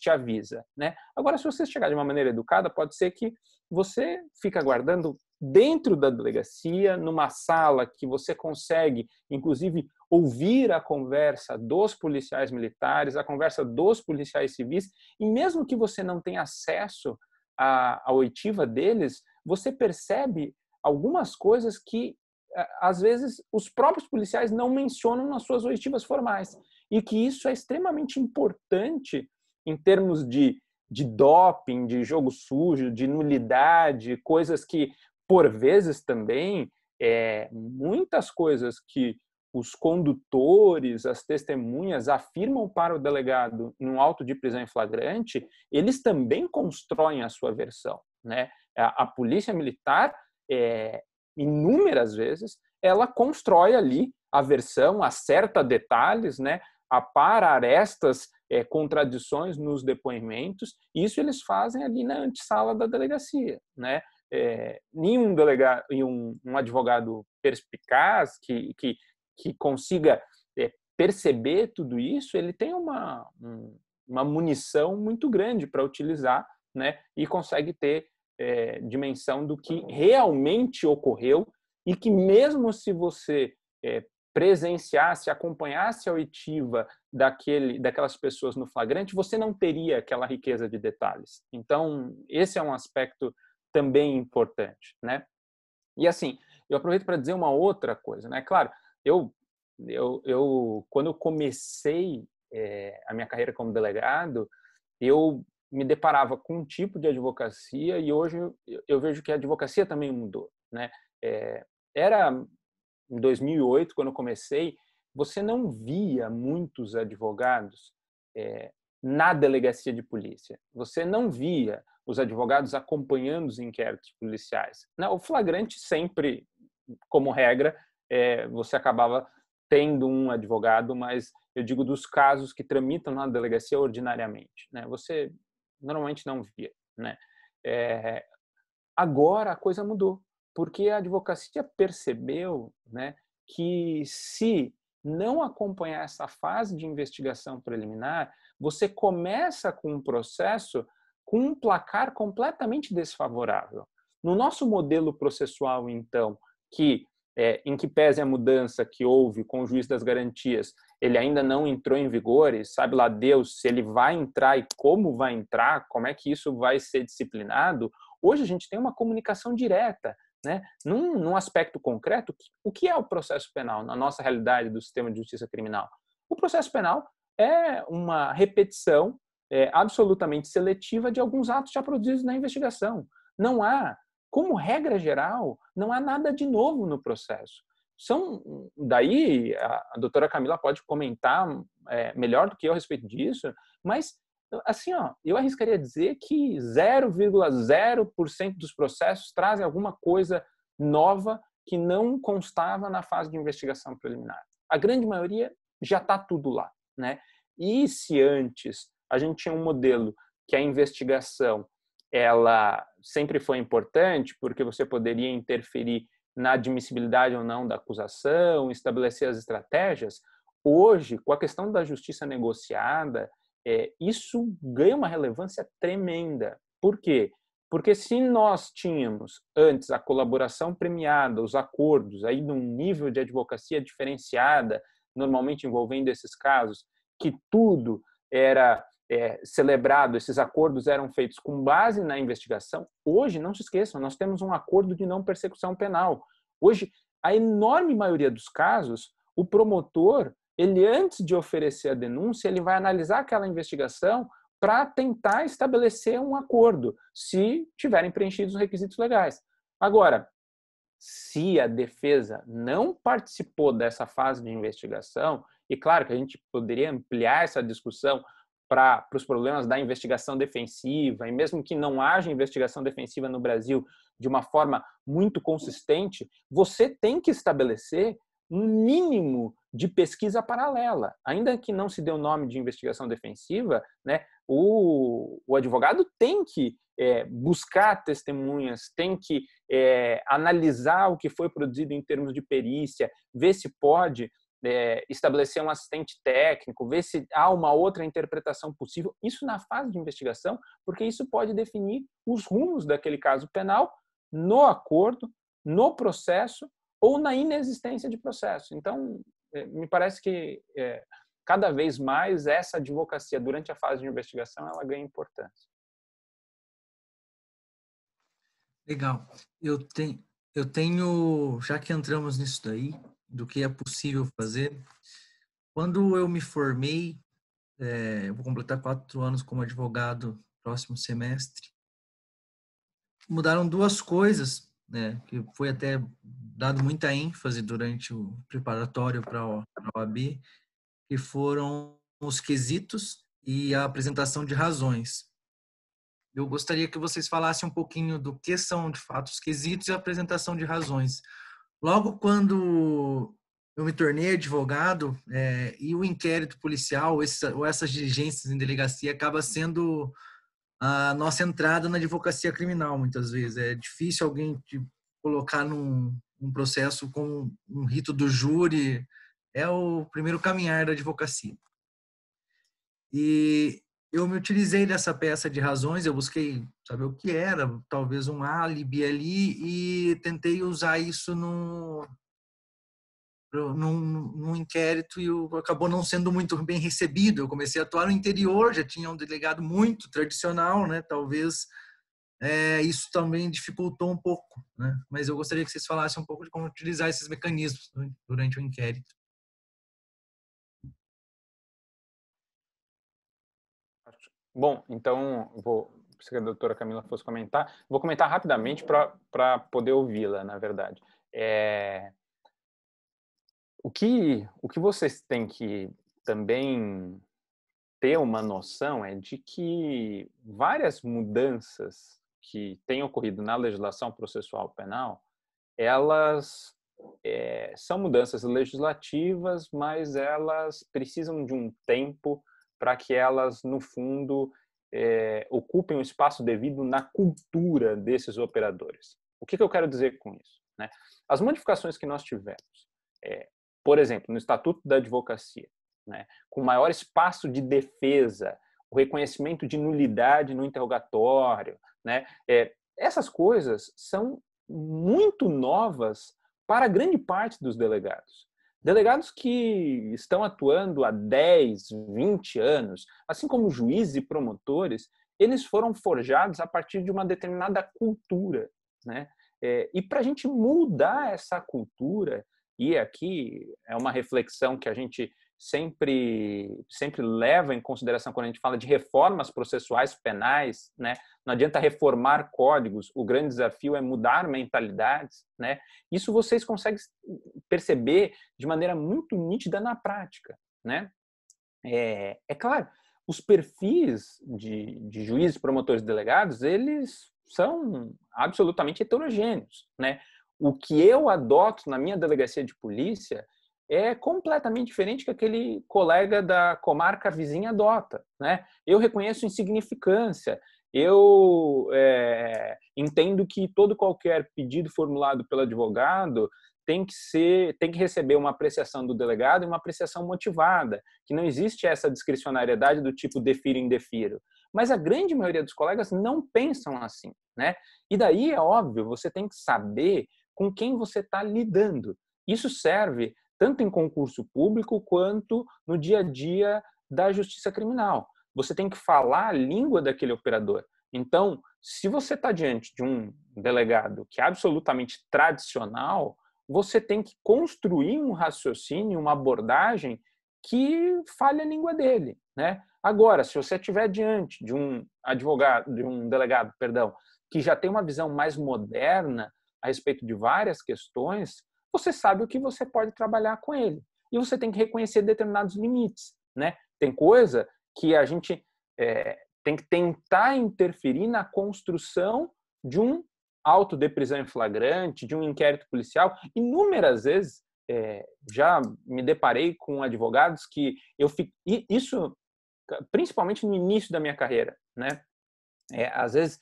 te avisa, né? Agora, se você chegar de uma maneira educada, pode ser que você fique aguardando dentro da delegacia, numa sala que você consegue, inclusive, ouvir a conversa dos policiais militares, a conversa dos policiais civis, e mesmo que você não tenha acesso à oitiva deles, você percebe algumas coisas que, às vezes, os próprios policiais não mencionam nas suas oitivas formais, e que isso é extremamente importante em termos de doping, de jogo sujo, de nulidade, coisas que, por vezes também, muitas coisas que os condutores, as testemunhas afirmam para o delegado num auto de prisão em flagrante, eles também constroem a sua versão, né? A polícia militar, inúmeras vezes, ela constrói ali a versão, acerta detalhes, né? Apara arestas, contradições nos depoimentos, e isso eles fazem ali na antessala da delegacia, né? Nenhum delegado, um advogado perspicaz que consiga perceber tudo isso, ele tem uma munição muito grande para utilizar, né? E consegue ter dimensão do que realmente ocorreu, e que mesmo se você presenciasse, acompanhasse a oitiva daquelas pessoas no flagrante, você não teria aquela riqueza de detalhes. Então, esse é um aspecto também importante, né? E assim, eu aproveito para dizer uma outra coisa, né? Claro, eu quando eu comecei a minha carreira como delegado, eu me deparava com um tipo de advocacia, e hoje eu vejo que a advocacia também mudou, né? Era em 2008, quando eu comecei, você não via muitos advogados na delegacia de polícia. Você não via os advogados acompanhando os inquéritos policiais. Não, o flagrante sempre, como regra, você acabava tendo um advogado, mas eu digo dos casos que tramitam na delegacia ordinariamente, né? Você normalmente não via, né? Agora a coisa mudou, porque a advocacia percebeu, né, que se não acompanhar essa fase de investigação preliminar, você começa com um processo com um placar completamente desfavorável. No nosso modelo processual, então, em que pese a mudança que houve com o juiz das garantias, ele ainda não entrou em vigor, e sabe lá Deus se ele vai entrar e como vai entrar, como é que isso vai ser disciplinado. Hoje a gente tem uma comunicação direta, né? Num aspecto concreto, o que é o processo penal na nossa realidade do sistema de justiça criminal? O processo penal é uma repetição absolutamente seletiva de alguns atos já produzidos na investigação. Não há, como regra geral, não há nada de novo no processo. Daí a doutora Camila pode comentar melhor do que eu a respeito disso, mas assim, eu arriscaria dizer que 0,0% dos processos trazem alguma coisa nova que não constava na fase de investigação preliminar. A grande maioria já está tudo lá, né? E se antes a gente tinha um modelo que a investigação ela sempre foi importante, porque você poderia interferir na admissibilidade ou não da acusação, estabelecer as estratégias, hoje, com a questão da justiça negociada, isso ganha uma relevância tremenda. Por quê? Porque se nós tínhamos antes a colaboração premiada, os acordos, aí num nível de advocacia diferenciada, normalmente envolvendo esses casos, que tudo era celebrado, esses acordos eram feitos com base na investigação, hoje, não se esqueçam, nós temos um acordo de não persecução penal. Hoje, a enorme maioria dos casos, o promotor, ele antes de oferecer a denúncia, ele vai analisar aquela investigação para tentar estabelecer um acordo, se tiverem preenchidos os requisitos legais. Agora, se a defesa não participou dessa fase de investigação, e claro que a gente poderia ampliar essa discussão para os problemas da investigação defensiva, e mesmo que não haja investigação defensiva no Brasil de uma forma muito consistente, você tem que estabelecer um mínimo de pesquisa paralela. Ainda que não se dê o nome de investigação defensiva, né, o advogado tem que buscar testemunhas, tem que analisar o que foi produzido em termos de perícia, ver se pode estabelecer um assistente técnico, ver se há uma outra interpretação possível. Isso na fase de investigação, porque isso pode definir os rumos daquele caso penal no acordo, no processo ou na inexistência de processo. Então, me parece que cada vez mais essa advocacia durante a fase de investigação ela ganha importância. Legal. Eu tenho, já que entramos nisso daí, do que é possível fazer, quando eu me formei, eu vou completar 4 anos como advogado próximo semestre. Mudaram duas coisas, né, que foi até dado muita ênfase durante o preparatório para a OAB, que foram os quesitos e a apresentação de razões. Eu gostaria que vocês falassem um pouquinho do que são, de fato, os quesitos e a apresentação de razões. Logo quando eu me tornei advogado, e o inquérito policial, ou essas diligências em delegacia, acaba sendo a nossa entrada na advocacia criminal, muitas vezes. É difícil alguém te colocar num processo com um rito do júri. É o primeiro caminhar da advocacia. E eu me utilizei dessa peça de razões, eu busquei saber o que era, talvez um álibi ali, e tentei usar isso num inquérito, e acabou não sendo muito bem recebido. Eu comecei a atuar no interior, já tinha um delegado muito tradicional, né? Talvez isso também dificultou um pouco, né? Mas eu gostaria que vocês falassem um pouco de como utilizar esses mecanismos durante o inquérito. Bom, então, se a doutora Camila fosse comentar, vou comentar rapidamente para poder ouvi-la, na verdade. O que vocês têm que também ter uma noção é de que várias mudanças que têm ocorrido na legislação processual penal, elas são mudanças legislativas, mas elas precisam de um tempo para que elas, no fundo, ocupem o espaço devido na cultura desses operadores. O que eu quero dizer com isso, né? As modificações que nós tivemos, por exemplo, no Estatuto da Advocacia, né, com maior espaço de defesa, o reconhecimento de nulidade no interrogatório, né, essas coisas são muito novas para grande parte dos delegados. Delegados que estão atuando há 10, 20 anos, assim como juízes e promotores, eles foram forjados a partir de uma determinada cultura, né? E para a gente mudar essa cultura, e aqui é uma reflexão que a gente sempre leva em consideração quando a gente fala de reformas processuais penais, né? Não adianta reformar códigos, o grande desafio é mudar mentalidades, né? Isso vocês conseguem perceber de maneira muito nítida na prática, né? É claro, os perfis de juízes, promotores e delegados, eles são absolutamente heterogêneos, né? O que eu adoto na minha delegacia de polícia é completamente diferente que aquele colega da comarca vizinha adota, né? Eu reconheço insignificância, eu entendo que todo qualquer pedido formulado pelo advogado tem que receber uma apreciação do delegado e uma apreciação motivada, que não existe essa discricionariedade do tipo defiro e indefiro. Mas a grande maioria dos colegas não pensam assim, né? E daí é óbvio, você tem que saber com quem você está lidando. Isso serve tanto em concurso público quanto no dia a dia da justiça criminal. Você tem que falar a língua daquele operador. Então, se você está diante de um delegado que é absolutamente tradicional, você tem que construir um raciocínio, uma abordagem que fale a língua dele, né? Agora, se você estiver diante de um delegado, que já tem uma visão mais moderna a respeito de várias questões, você sabe o que você pode trabalhar com ele. E você tem que reconhecer determinados limites, né? Tem coisa que a gente tem que tentar interferir na construção de um auto de prisão em flagrante, de um inquérito policial. Inúmeras vezes já me deparei com advogados que isso principalmente no início da minha carreira, né? Às vezes,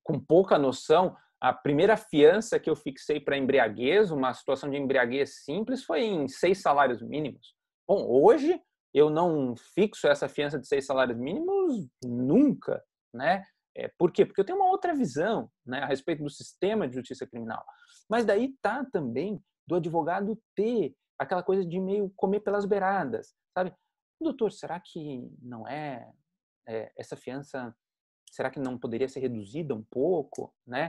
com pouca noção, a primeira fiança que eu fixei para embriaguez, uma situação de embriaguez simples, foi em 6 salários mínimos. Bom, hoje eu não fixo essa fiança de 6 salários mínimos nunca, né? Por quê? Porque eu tenho uma outra visão, né, a respeito do sistema de justiça criminal. Mas daí tá também do advogado ter aquela coisa de meio comer pelas beiradas, sabe? Doutor, será que não essa fiança, será que não poderia ser reduzida um pouco, né?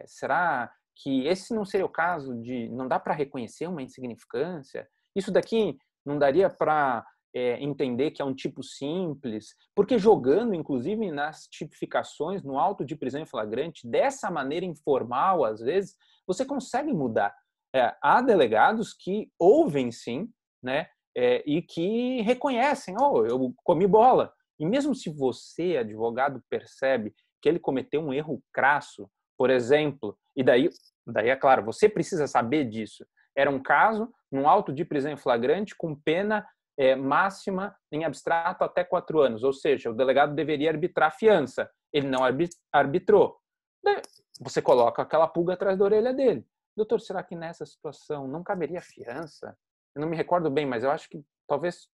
Será que esse não seria o caso de não dá para reconhecer uma insignificância? Isso daqui não daria para entender que é um tipo simples, porque jogando, inclusive, nas tipificações, no auto de prisão em flagrante, dessa maneira informal, às vezes, você consegue mudar. Há delegados que ouvem, sim, né, e que reconhecem, eu comi bola. E mesmo se você, advogado, percebe que ele cometeu um erro crasso, por exemplo, e daí é claro, você precisa saber disso. Era um caso, num auto de prisão em flagrante, com pena máxima em abstrato até 4 anos, ou seja, o delegado deveria arbitrar a fiança. Ele não arbitrou. Você coloca aquela pulga atrás da orelha dele. Doutor, será que nessa situação não caberia fiança? Eu não me recordo bem, mas eu acho que talvez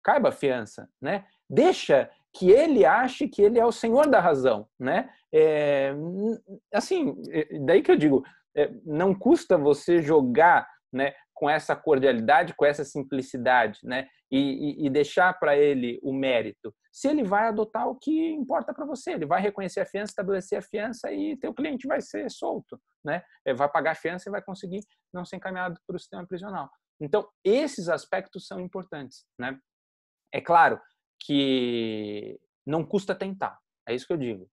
caiba fiança, né? Deixa que ele ache que ele é o senhor da razão, né? Assim, daí que eu digo, não custa você jogar, né, com essa cordialidade, com essa simplicidade, né, e deixar para ele o mérito. Se ele vai adotar o que importa para você, ele vai reconhecer a fiança, estabelecer a fiança e teu cliente vai ser solto, né? Vai pagar a fiança e vai conseguir não ser encaminhado para o sistema prisional. Então, esses aspectos são importantes, né? É claro que não custa tentar, é isso que eu digo.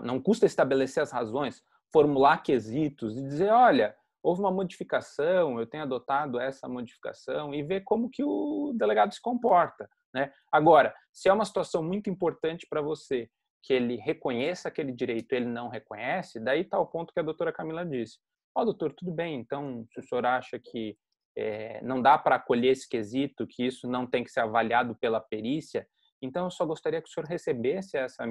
Não custa estabelecer as razões, formular quesitos e dizer, olha, houve uma modificação, eu tenho adotado essa modificação e ver como que o delegado se comporta, né? Agora, se é uma situação muito importante para você, que ele reconheça aquele direito, ele não reconhece, daí está o ponto que a doutora Camila disse. Doutor, tudo bem, então, se o senhor acha que não dá para acolher esse quesito, que isso não tem que ser avaliado pela perícia, então eu só gostaria que o senhor recebesse essa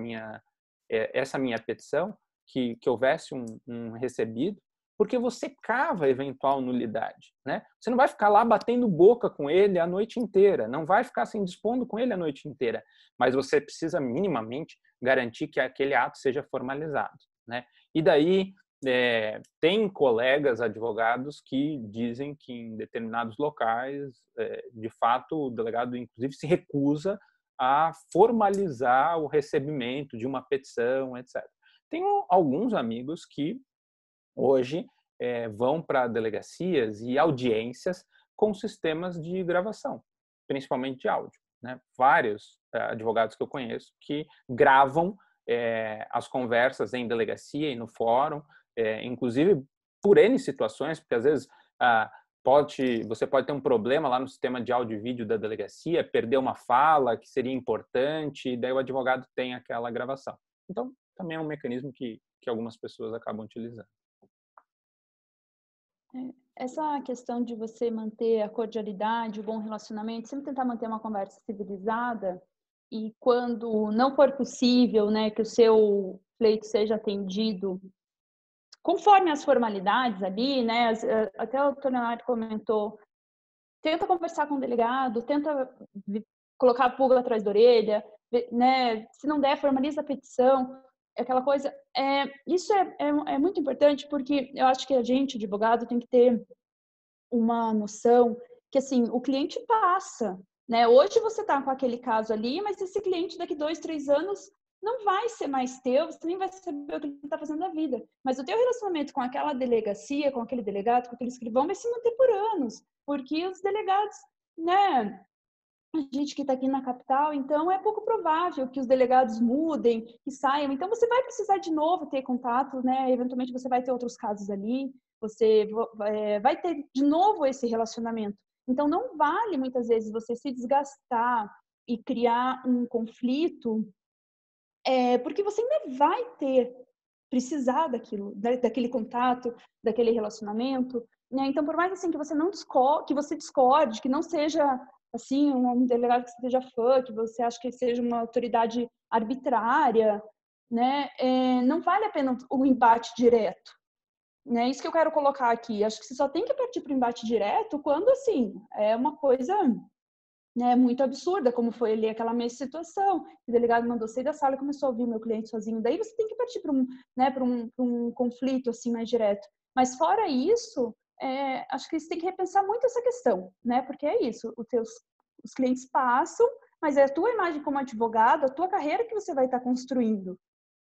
minha petição, que houvesse um recebido, porque você cava a eventual nulidade, né? Você não vai ficar lá batendo boca com ele a noite inteira, não vai ficar se indispondo com ele a noite inteira, mas você precisa minimamente garantir que aquele ato seja formalizado, né? E daí tem colegas advogados que dizem que em determinados locais, de fato, o delegado inclusive se recusa a formalizar o recebimento de uma petição, etc. Tenho alguns amigos que hoje vão para delegacias e audiências com sistemas de gravação, principalmente de áudio, né? Vários advogados que eu conheço que gravam as conversas em delegacia e no fórum, inclusive por N situações, porque às vezes você pode ter um problema lá no sistema de áudio e vídeo da delegacia, perder uma fala que seria importante, e daí o advogado tem aquela gravação. Então, também é um mecanismo que algumas pessoas acabam utilizando. Essa questão de você manter a cordialidade, o bom relacionamento, sempre tentar manter uma conversa civilizada, e quando não for possível, né, que o seu pleito seja atendido conforme as formalidades ali, né, até o Tonelli comentou, tenta conversar com o delegado, tenta colocar a pulga atrás da orelha, né, se não der, formaliza a petição, aquela coisa. Isso é muito importante, porque eu acho que a gente, advogado, tem que ter uma noção que, assim, o cliente passa, né? Hoje você está com aquele caso ali, mas esse cliente daqui 2, 3 anos não vai ser mais teu, você nem vai saber o que ele está fazendo na vida. Mas o teu relacionamento com aquela delegacia, com aquele delegado, com aquele escrivão, vai se manter por anos, porque os delegados, né? A gente que está aqui na capital, então é pouco provável que os delegados mudem, que saiam. Então você vai precisar de novo ter contato, né? Eventualmente você vai ter outros casos ali, você vai ter de novo esse relacionamento. Então não vale muitas vezes você se desgastar e criar um conflito, porque você ainda vai precisar daquele contato, daquele relacionamento, né? Então por mais assim que você discorde, que não seja assim, um delegado que você seja fã, que você acha que seja uma autoridade arbitrária, né? Não vale a pena o embate direto, né? Isso que eu quero colocar aqui. Acho que você só tem que partir para o embate direto quando, assim, é uma coisa, né, muito absurda, como foi ali aquela mesma situação. O delegado mandou sair da sala e começou a ouvir o meu cliente sozinho. Daí você tem que partir para um conflito assim mais direto. Mas fora isso, acho que você tem que repensar muito essa questão, né? Porque é isso, os clientes passam, mas é a tua imagem como advogado, a tua carreira que você vai estar construindo,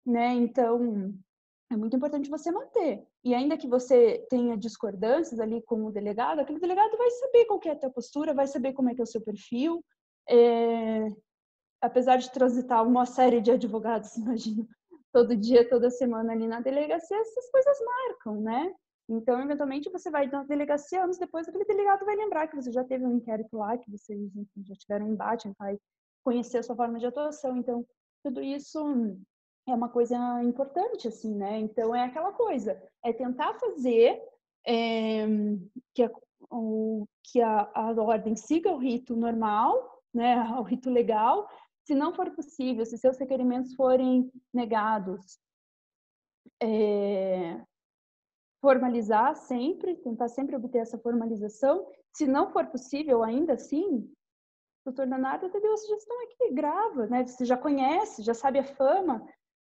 né? Então, é muito importante você manter. E ainda que você tenha discordâncias ali com o delegado, aquele delegado vai saber qual que é a tua postura, vai saber como é que é o seu perfil. Apesar de transitar uma série de advogados, imagino, todo dia, toda semana ali na delegacia, essas coisas marcam, né? Então, eventualmente, você vai na delegacia, anos depois, aquele delegado vai lembrar que você já teve um inquérito lá, que vocês, enfim, já tiveram um embate, vai conhecer a sua forma de atuação. Então, tudo isso é uma coisa importante, assim, né? Então, é aquela coisa, é tentar fazer que a ordem siga o rito normal, né? O rito legal. Se não for possível, se seus requerimentos forem negados, formalizar sempre, tentar sempre obter essa formalização. Se não for possível, ainda assim, doutor Leonardo até deu a sugestão aqui, grava, né? Você já conhece, já sabe a fama,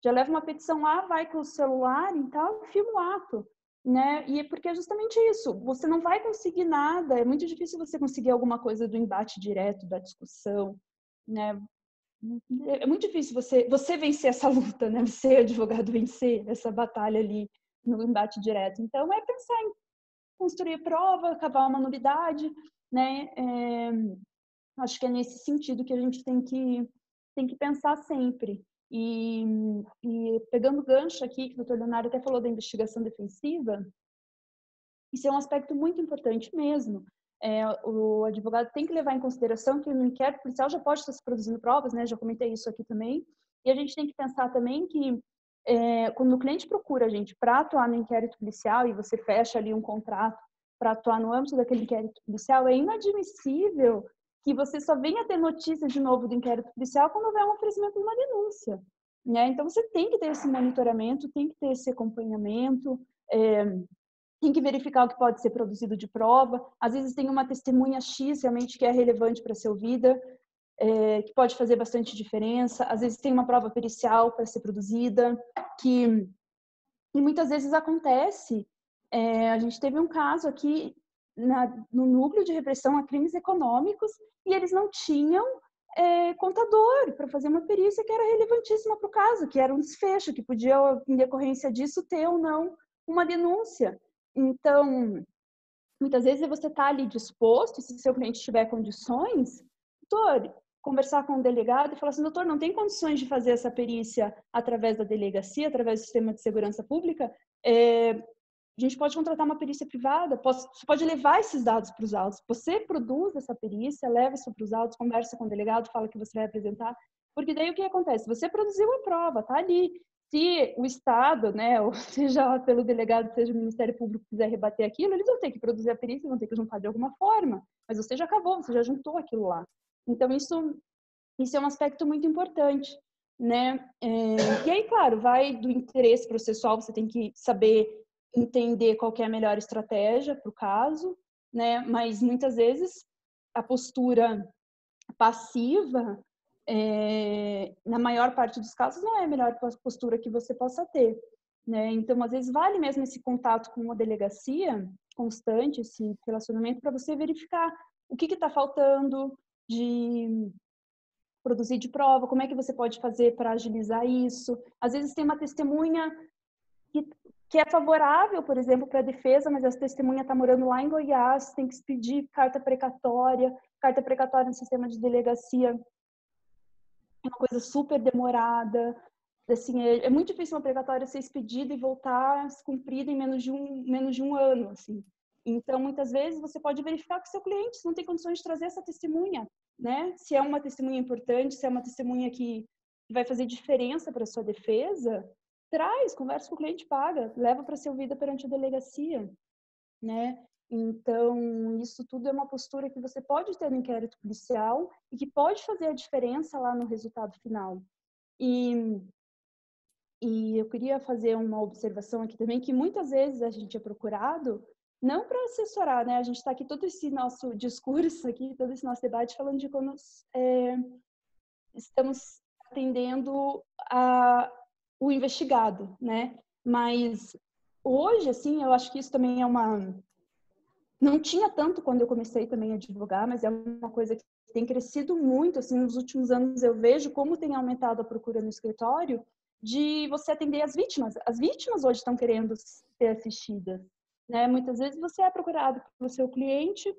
já leva uma petição lá, vai com o celular e tal, filma o ato, né? E é porque é justamente isso, você não vai conseguir nada, é muito difícil você conseguir alguma coisa do embate direto, da discussão, né? É muito difícil você vencer essa luta, né? Você, advogado, vencer essa batalha ali no embate direto. Então, é pensar em construir prova, cavar uma nulidade, né? Acho que é nesse sentido que a gente tem que pensar sempre. E pegando o gancho aqui, que o doutor Leonardo até falou da investigação defensiva, isso é um aspecto muito importante mesmo. O advogado tem que levar em consideração que no inquérito policial já pode estar se produzindo provas, né? Já comentei isso aqui também. E a gente tem que pensar também que quando o cliente procura a gente para atuar no inquérito policial e você fecha ali um contrato para atuar no âmbito daquele inquérito policial, é inadmissível que você só venha ter notícia de novo do inquérito policial quando houver um oferecimento de uma denúncia, né? Então, você tem que ter esse monitoramento, tem que ter esse acompanhamento, tem que verificar o que pode ser produzido de prova. Às vezes tem uma testemunha X realmente que é relevante para ser ouvida, que pode fazer bastante diferença. Às vezes tem uma prova pericial para ser produzida, e muitas vezes acontece. A gente teve um caso aqui no núcleo de repressão a crimes econômicos e eles não tinham contador para fazer uma perícia que era relevantíssima para o caso, que era um desfecho, que podia, em decorrência disso, ter ou não uma denúncia. Então, muitas vezes você está ali disposto, se seu cliente tiver condições, doutor, conversar com o delegado e falar assim, doutor, não tem condições de fazer essa perícia através da delegacia, através do sistema de segurança pública? A gente pode contratar uma perícia privada, você pode levar esses dados para os autos, você produz essa perícia, leva isso para os autos, conversa com o delegado, fala que você vai apresentar, porque daí o que acontece? Você produziu a prova, tá ali. Se o Estado, né, ou seja pelo delegado, seja o Ministério Público, quiser rebater aquilo, eles vão ter que produzir a perícia, vão ter que juntar de alguma forma, mas você já acabou, você já juntou aquilo lá. Então, isso é um aspecto muito importante, né? E aí, claro, vai do interesse processual, você tem que saber entender qual que é a melhor estratégia para o caso, né? Mas muitas vezes a postura passiva, na maior parte dos casos, não é a melhor postura que você possa ter, né? Então, às vezes, vale mesmo esse contato com uma delegacia constante, esse relacionamento, para você verificar o que está faltando de produzir de prova, como é que você pode fazer para agilizar isso. Às vezes, tem uma testemunha que é favorável, por exemplo, para a defesa, mas essa testemunha está morando lá em Goiás, tem que se pedir carta precatória no sistema de delegacia é uma coisa super demorada, assim, é muito difícil uma precatória ser expedida e voltar cumprida em menos de um ano, assim. Então, muitas vezes, você pode verificar com o seu cliente se não tem condições de trazer essa testemunha, né? Se é uma testemunha importante, se é uma testemunha que vai fazer diferença para a sua defesa, traz, conversa com o cliente, paga, leva para ser ouvida perante a delegacia, né? Então, isso tudo é uma postura que você pode ter no inquérito policial e que pode fazer a diferença lá no resultado final. E eu queria fazer uma observação aqui também, que muitas vezes a gente é procurado não para assessorar, né? A gente está aqui todo esse nosso discurso aqui, todo esse nosso debate falando de como estamos atendendo o investigado, né? Mas hoje, assim, eu acho que isso também é não tinha tanto quando eu comecei também a advogar, mas é uma coisa que tem crescido muito, assim, nos últimos anos eu vejo como tem aumentado a procura no escritório, de você atender as vítimas. As vítimas hoje estão querendo ser assistidas, né? Muitas vezes você é procurado pelo seu cliente,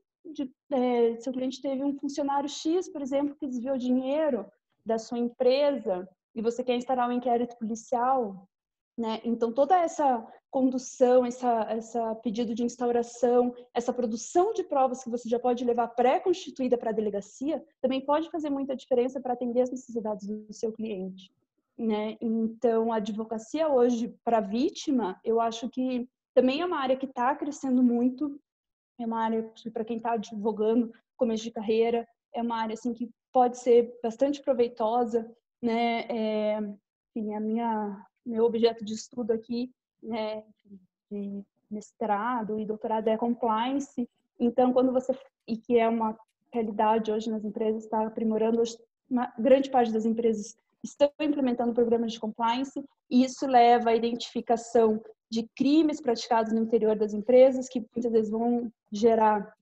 seu cliente teve um funcionário X, por exemplo, que desviou dinheiro da sua empresa e você quer instaurar um inquérito policial, né? Então, toda essa condução, essa pedido de instauração, essa produção de provas que você já pode levar pré-constituída para a delegacia, também pode fazer muita diferença para atender as necessidades do seu cliente, né? Então, a advocacia hoje para a vítima, eu acho que também é uma área que está crescendo muito, é uma área que, para quem está advogando, começo de carreira, é uma área assim, que pode ser bastante proveitosa, né? Enfim, meu objeto de estudo aqui, né, de mestrado e doutorado é compliance. Então, e que é uma realidade hoje nas empresas, está aprimorando, hoje, uma grande parte das empresas estão implementando programas de compliance, e isso leva à identificação de crimes praticados no interior das empresas, que muitas vezes vão gerar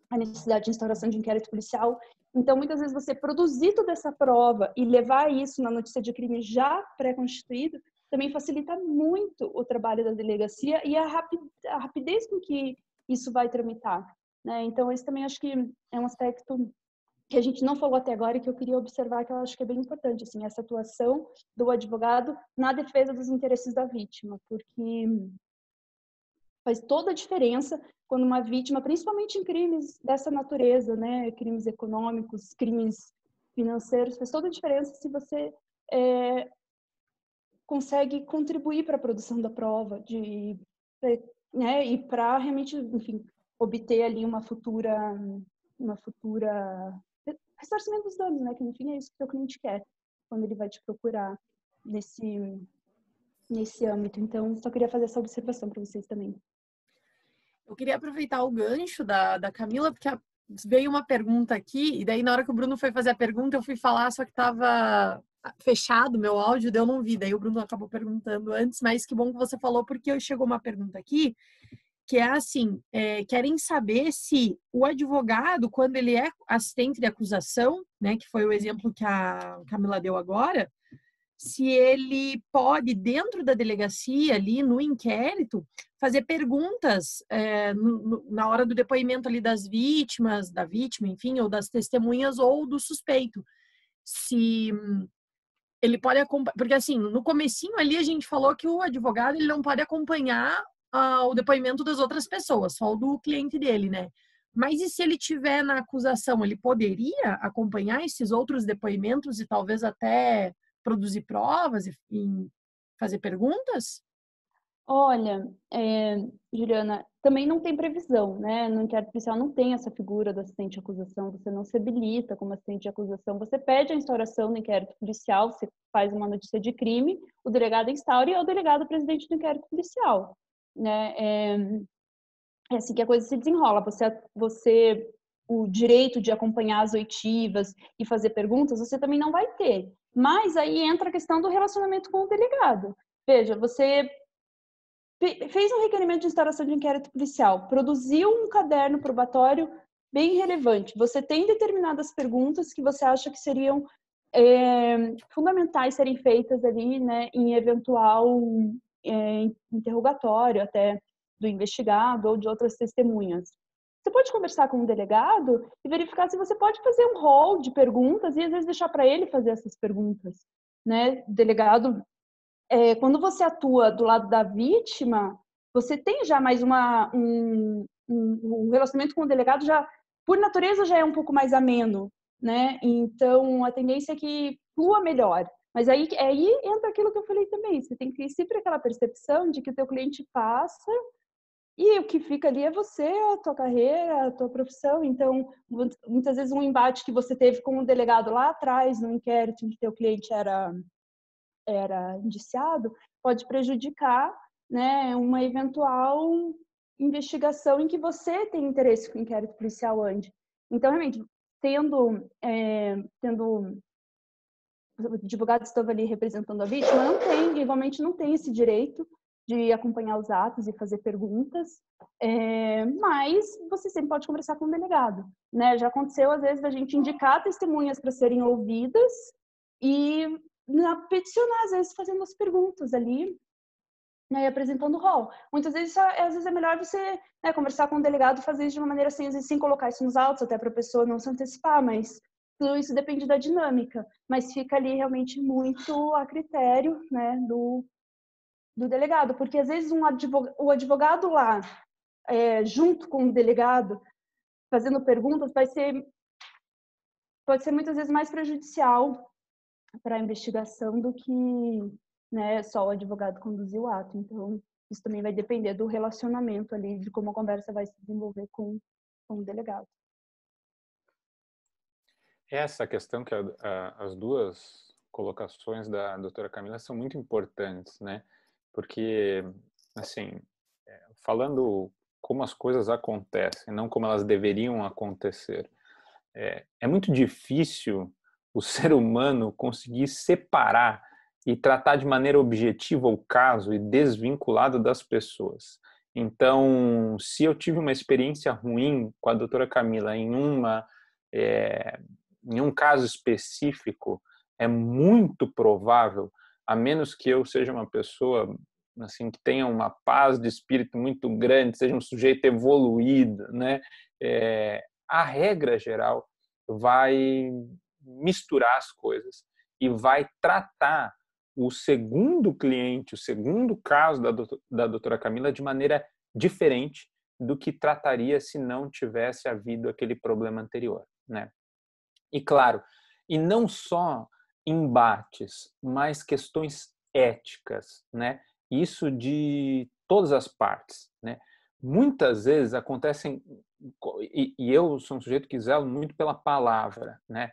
a necessidade de instauração de inquérito policial. Então, muitas vezes, você produzir toda essa prova e levar isso na notícia de crime já pré-constituído também facilita muito o trabalho da delegacia e a rapidez com que isso vai tramitar, né? Então, esse também acho que é um aspecto que a gente não falou até agora e que eu queria observar, que eu acho que é bem importante, assim, essa atuação do advogado na defesa dos interesses da vítima, porque faz toda a diferença quando uma vítima, principalmente em crimes dessa natureza, né, crimes econômicos, crimes financeiros, faz toda a diferença se você consegue contribuir para a produção da prova, né, e para realmente, enfim, obter ali uma futura ressarcimento dos danos, né, que no fim é isso que o cliente quer quando ele vai te procurar nesse âmbito. Então, só queria fazer essa observação para vocês também. Eu queria aproveitar o gancho da Camila, porque veio uma pergunta aqui, e daí na hora que o Bruno foi fazer a pergunta, eu fui falar, só que estava fechado o meu áudio, daí eu não vi, daí o Bruno acabou perguntando antes, mas que bom que você falou, porque chegou uma pergunta aqui, que é assim, querem saber se o advogado, quando ele é assistente de acusação, né, que foi o exemplo que a Camila deu agora, se ele pode, dentro da delegacia, ali no inquérito, fazer perguntas na hora do depoimento ali das vítimas, da vítima, enfim, ou das testemunhas ou do suspeito. Se ele pode acompanhar, porque assim, no comecinho ali a gente falou que o advogado ele não pode acompanhar o depoimento das outras pessoas, só o do cliente dele, né? Mas e se ele tiver na acusação, ele poderia acompanhar esses outros depoimentos e talvez até produzir provas e fazer perguntas? Olha, Juliana, também não tem previsão, né? No inquérito policial não tem essa figura do assistente de acusação, você não se habilita como assistente de acusação, você pede a instauração do inquérito policial, você faz uma notícia de crime, o delegado instaura e é o delegado presidente do inquérito policial, né? É assim que a coisa se desenrola. Você o direito de acompanhar as oitivas e fazer perguntas, você também não vai ter. Mas aí entra a questão do relacionamento com o delegado. Veja, você fez um requerimento de instauração de inquérito policial, produziu um caderno probatório bem relevante. Você tem determinadas perguntas que você acha que seriam fundamentais serem feitas ali, né, em eventual interrogatório até do investigado ou de outras testemunhas. Você pode conversar com o delegado e verificar se você pode fazer um rol de perguntas e às vezes deixar para ele fazer essas perguntas, né? O delegado, quando você atua do lado da vítima, você tem já mais um relacionamento com o delegado já, por natureza, já é um pouco mais ameno, né? Então, a tendência é que flua melhor. Mas aí entra aquilo que eu falei também. Você tem que ter sempre aquela percepção de que o teu cliente passa e o que fica ali é você, a tua carreira, a tua profissão. Então, muitas vezes um embate que você teve com o delegado lá atrás, no inquérito em que teu cliente era indiciado, pode prejudicar, né, uma eventual investigação em que você tem interesse que o inquérito policial ande. Então, realmente, tendo o advogado estava ali representando a vítima, igualmente não tem esse direito de acompanhar os atos e fazer perguntas, mas você sempre pode conversar com o delegado, né? Já aconteceu, às vezes, da gente indicar testemunhas para serem ouvidas e peticionar, às vezes fazendo as perguntas ali, né, e apresentando o rol. Muitas vezes, às vezes é melhor você, né, conversar com o delegado, fazer isso de uma maneira assim, às vezes sem colocar isso nos autos, até para a pessoa não se antecipar, mas tudo isso depende da dinâmica, mas fica ali realmente muito a critério, né, do delegado, porque às vezes o advogado lá, junto com o delegado, fazendo perguntas, pode ser muitas vezes mais prejudicial para a investigação do que, né, só o advogado conduzir o ato. Então, isso também vai depender do relacionamento ali, de como a conversa vai se desenvolver com o delegado. Essa questão que as duas colocações da doutora Camila são muito importantes, né? Porque, assim, falando como as coisas acontecem, não como elas deveriam acontecer, é muito difícil o ser humano conseguir separar e tratar de maneira objetiva o caso e desvinculado das pessoas. Então, se eu tive uma experiência ruim com a doutora Camila em um caso específico, é muito provável, a menos que eu seja uma pessoa assim que tenha uma paz de espírito muito grande, seja um sujeito evoluído, né? A regra geral vai misturar as coisas e vai tratar o segundo cliente, o segundo caso da doutora Camila de maneira diferente do que trataria se não tivesse havido aquele problema anterior, né? E claro, e não só embates, mas questões éticas, né? Isso de todas as partes, né? Muitas vezes acontecem, e eu sou um sujeito que zelo muito pela palavra, né?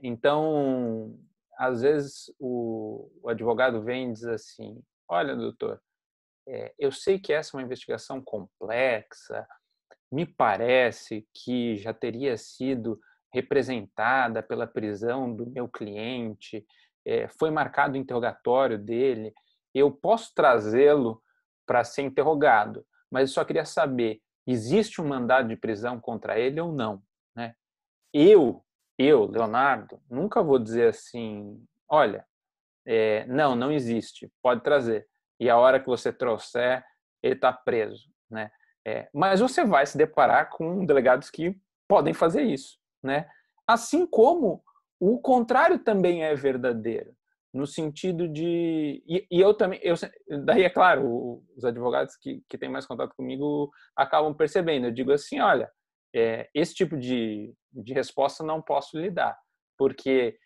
Então, às vezes o advogado vem e diz assim: olha, doutor, eu sei que essa é uma investigação complexa, me parece que já teria sido representada pela prisão do meu cliente, foi marcado o interrogatório dele, eu posso trazê-lo para ser interrogado, mas eu só queria saber, existe um mandado de prisão contra ele ou não, né? Eu, Leonardo, nunca vou dizer assim, olha, não existe, pode trazer. E a hora que você trouxer, ele está preso, né? Mas você vai se deparar com delegados que podem fazer isso, né? Assim como o contrário também é verdadeiro, no sentido de... E eu também... daí, é claro, os advogados que têm mais contato comigo acabam percebendo. Eu digo assim, olha, esse tipo de resposta não posso lhe dar, porque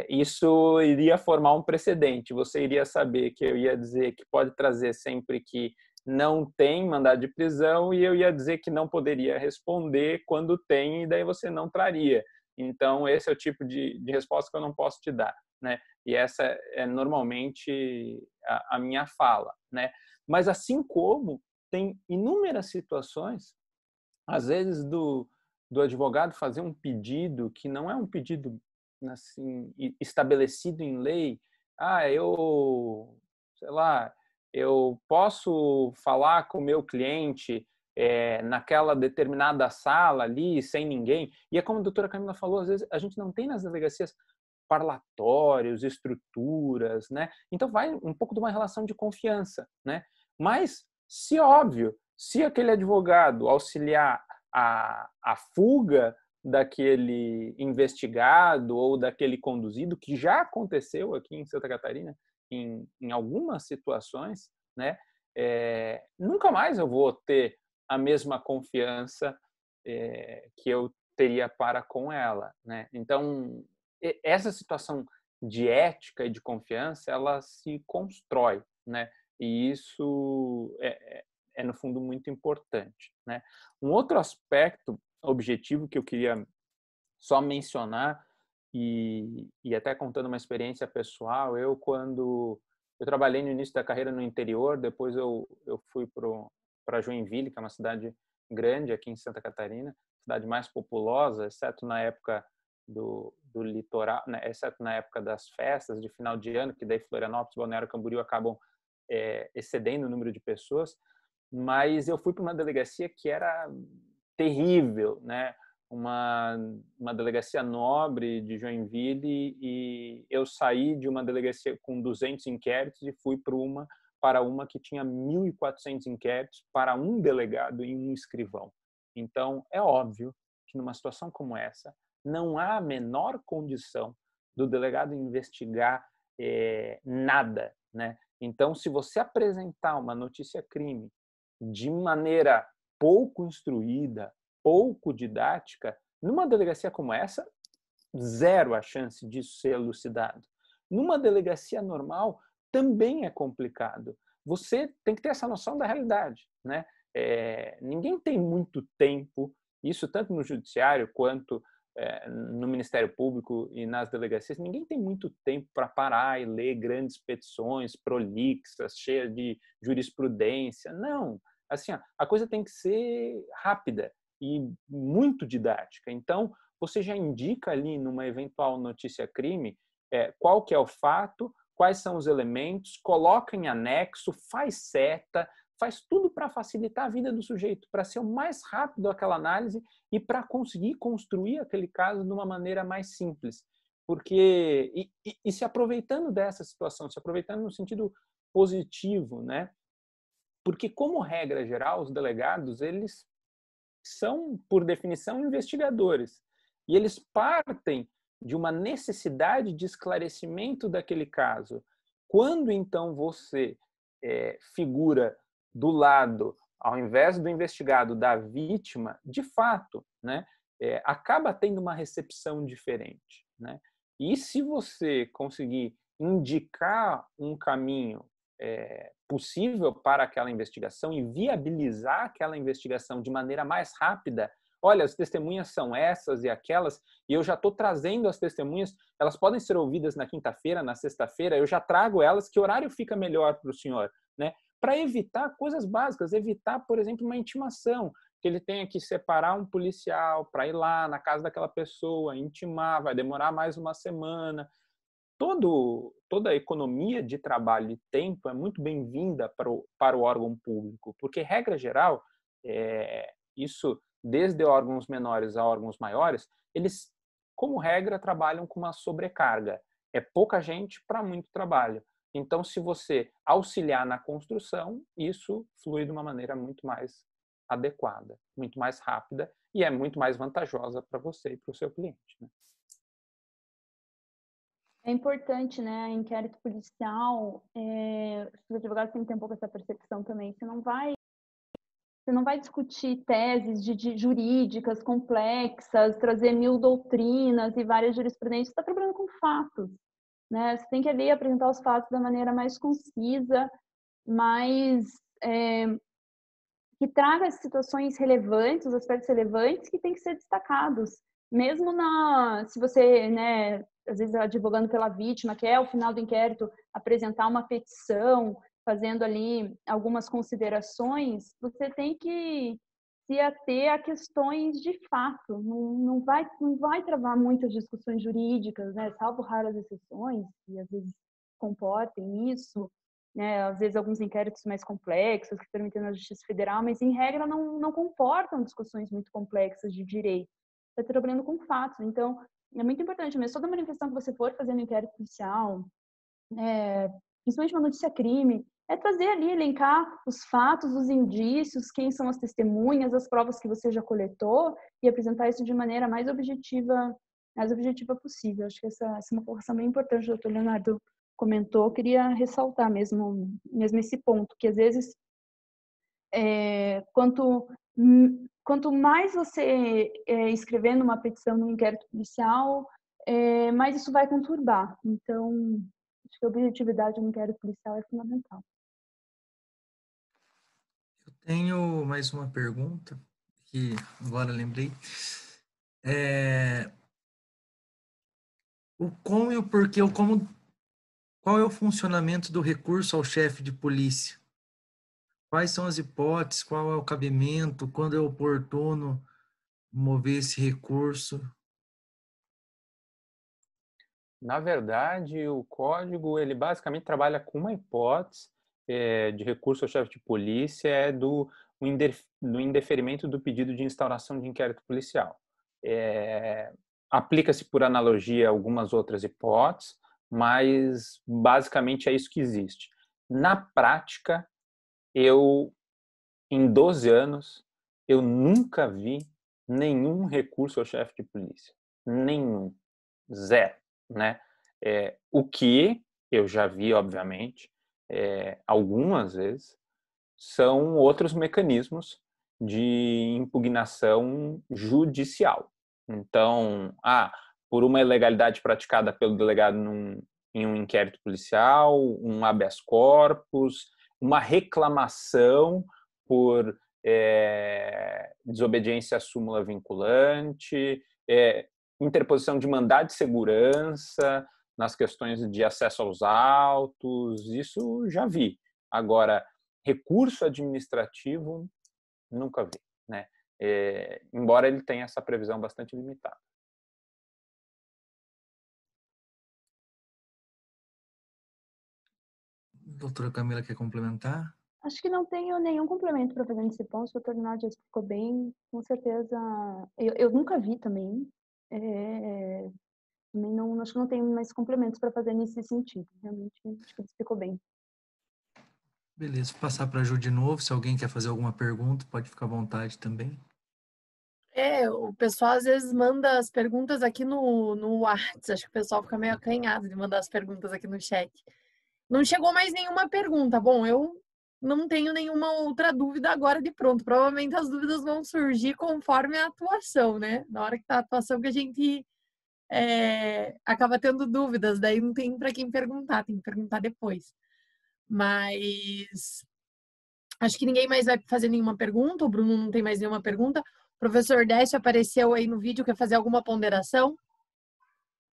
isso iria formar um precedente. Você iria saber que eu ia dizer que pode trazer sempre que não tem mandado de prisão e eu ia dizer que não poderia responder quando tem e daí você não traria. Então, esse é o tipo de resposta que eu não posso te dar, né? E essa é normalmente a minha fala, né? Mas assim como tem inúmeras situações, às vezes do advogado fazer um pedido que não é um pedido assim estabelecido em lei, sei lá, eu posso falar com o meu cliente naquela determinada sala ali, sem ninguém. E é como a doutora Camila falou, às vezes a gente não tem nas delegacias parlatórios, estruturas, né? Então vai um pouco de uma relação de confiança, né? Mas, se aquele advogado auxiliar a fuga daquele investigado ou daquele conduzido, que já aconteceu aqui em Santa Catarina, em algumas situações, né? Nunca mais eu vou ter a mesma confiança que eu teria para com ela, né? Então, essa situação de ética e de confiança, ela se constrói, né? E isso no fundo, muito importante, né? Um outro aspecto objetivo que eu queria só mencionar, e até contando uma experiência pessoal, quando eu trabalhei no início da carreira no interior, depois eu fui para Joinville, que é uma cidade grande aqui em Santa Catarina, cidade mais populosa, exceto na época do litoral, né? Exceto na época das festas de final de ano, que daí Florianópolis, Balneário Camboriú acabam excedendo o número de pessoas, mas eu fui para uma delegacia que era terrível, né? uma delegacia nobre de Joinville e eu saí de uma delegacia com 200 inquéritos e fui para uma que tinha 1.400 inquéritos para um delegado e um escrivão. Então, é óbvio que numa situação como essa, não há a menor condição do delegado investigar nada, né? Então, se você apresentar uma notícia-crime de maneira pouco instruída, pouco didática, numa delegacia como essa, zero a chance disso ser elucidado. Numa delegacia normal, também é complicado. Você tem que ter essa noção da realidade, né? Ninguém tem muito tempo, isso tanto no judiciário quanto no Ministério Público e nas delegacias, ninguém tem muito tempo para parar e ler grandes petições prolixas, cheias de jurisprudência. Não, assim, a coisa tem que ser rápida e muito didática. Então, você já indica ali numa eventual notícia-crime qual que é o fato, quais são os elementos, coloca em anexo, faz seta, faz tudo para facilitar a vida do sujeito, para ser o mais rápido aquela análise e para conseguir construir aquele caso de uma maneira mais simples. Porque, e se aproveitando dessa situação, se aproveitando no sentido positivo, né? Porque, como regra geral, os delegados, eles são, por definição, investigadores. E eles partem de uma necessidade de esclarecimento daquele caso. Quando, então, você figura do lado, ao invés do investigado, da vítima, de fato, né, acaba tendo uma recepção diferente, né? E se você conseguir indicar um caminho possível para aquela investigação e viabilizar aquela investigação de maneira mais rápida, olha, as testemunhas são essas e aquelas, e eu já estou trazendo as testemunhas, elas podem ser ouvidas na quinta-feira, na sexta-feira, eu já trago elas, que horário fica melhor para o senhor, né? Para evitar coisas básicas, evitar, por exemplo, uma intimação, que ele tenha que separar um policial para ir lá na casa daquela pessoa, intimar, vai demorar mais uma semana. Toda a economia de trabalho e tempo é muito bem-vinda para o órgão público, porque, regra geral, isso desde órgãos menores a órgãos maiores, eles, como regra, trabalham com uma sobrecarga. É pouca gente para muito trabalho. Então, se você auxiliar na construção, isso flui de uma maneira muito mais adequada, muito mais rápida e é muito mais vantajosa para você e para o seu cliente, né? É importante, né? Inquérito policial, os advogados têm que ter um pouco essa percepção também. Você não vai discutir teses jurídicas complexas, trazer 1000 doutrinas e várias jurisprudências. Você está trabalhando com fatos, né? Você tem que ali apresentar os fatos da maneira mais concisa, mais que traga as situações relevantes, os aspectos relevantes que têm que ser destacados. Mesmo se você, né, às vezes advogando pela vítima, que é ao final do inquérito apresentar uma petição, fazendo ali algumas considerações, você tem que se ater a questões de fato. Não vai travar muitas discussões jurídicas, né, salvo raras exceções, que às vezes comportem isso, né, às vezes alguns inquéritos mais complexos que permitem na Justiça Federal, mas em regra não comportam discussões muito complexas de direito. Está trabalhando com fatos, então é muito importante mesmo. Toda manifestação que você for fazer no inquérito policial, principalmente uma notícia-crime, é trazer ali, elencar os fatos, os indícios, quem são as testemunhas, as provas que você já coletou e apresentar isso de maneira mais objetiva possível. Acho que essa é uma colocação bem importante, o doutor Leonardo comentou. Eu queria ressaltar mesmo esse ponto, que às vezes quanto mais você escrever numa petição, num inquérito policial, mais isso vai conturbar. Então, acho que a objetividade no inquérito policial é fundamental. Eu tenho mais uma pergunta, que agora lembrei. O como e o porquê, qual é o funcionamento do recurso ao chefe de polícia? Quais são as hipóteses, qual é o cabimento, quando é oportuno mover esse recurso? Na verdade, o código, ele basicamente trabalha com uma hipótese de recurso ao chefe de polícia, do indeferimento do pedido de instauração de inquérito policial. Aplica-se por analogia algumas outras hipóteses, mas basicamente é isso que existe. Na prática, em 12 anos, eu nunca vi nenhum recurso ao chefe de polícia. Nenhum. Zero, né? O que eu já vi, obviamente, algumas vezes, são outros mecanismos de impugnação judicial. Então, por uma ilegalidade praticada pelo delegado em um inquérito policial, um habeas corpus, uma reclamação por desobediência à súmula vinculante, interposição de mandado de segurança nas questões de acesso aos autos, isso já vi. Agora, recurso administrativo, nunca vi, né? Embora ele tenha essa previsão bastante limitada. Doutora Camila, quer complementar? Acho que não tenho nenhum complemento para fazer nesse ponto. O doutor Rinaldi já explicou bem. Com certeza, eu nunca vi também. Também não, acho que não tenho mais complementos para fazer nesse sentido. Realmente, acho que ele explicou bem. Beleza, vou passar para a Ju de novo. Se alguém quer fazer alguma pergunta, pode ficar à vontade também. O pessoal às vezes manda as perguntas aqui no WhatsApp. Acho que o pessoal fica meio acanhado de mandar as perguntas aqui no chat. Não chegou mais nenhuma pergunta. Bom, eu não tenho nenhuma outra dúvida agora de pronto. Provavelmente as dúvidas vão surgir conforme a atuação, né? Na hora que tá a atuação que a gente acaba tendo dúvidas. Daí não tem para quem perguntar, tem que perguntar depois. Mas acho que ninguém mais vai fazer nenhuma pergunta. O Bruno não tem mais nenhuma pergunta. O professor Décio apareceu aí no vídeo. Quer fazer alguma ponderação?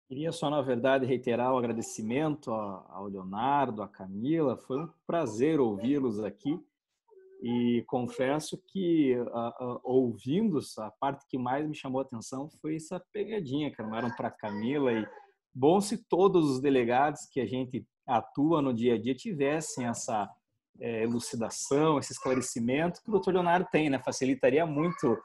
Queria só, na verdade, reiterar o agradecimento ao Leonardo, à Camila. Foi um prazer ouvi-los aqui. E confesso que, ouvindo-os, a parte que mais me chamou a atenção foi essa pegadinha que armaram para a Camila. E bom se todos os delegados que a gente atua no dia a dia tivessem essa elucidação, esse esclarecimento que o doutor Leonardo tem, né? Facilitaria muito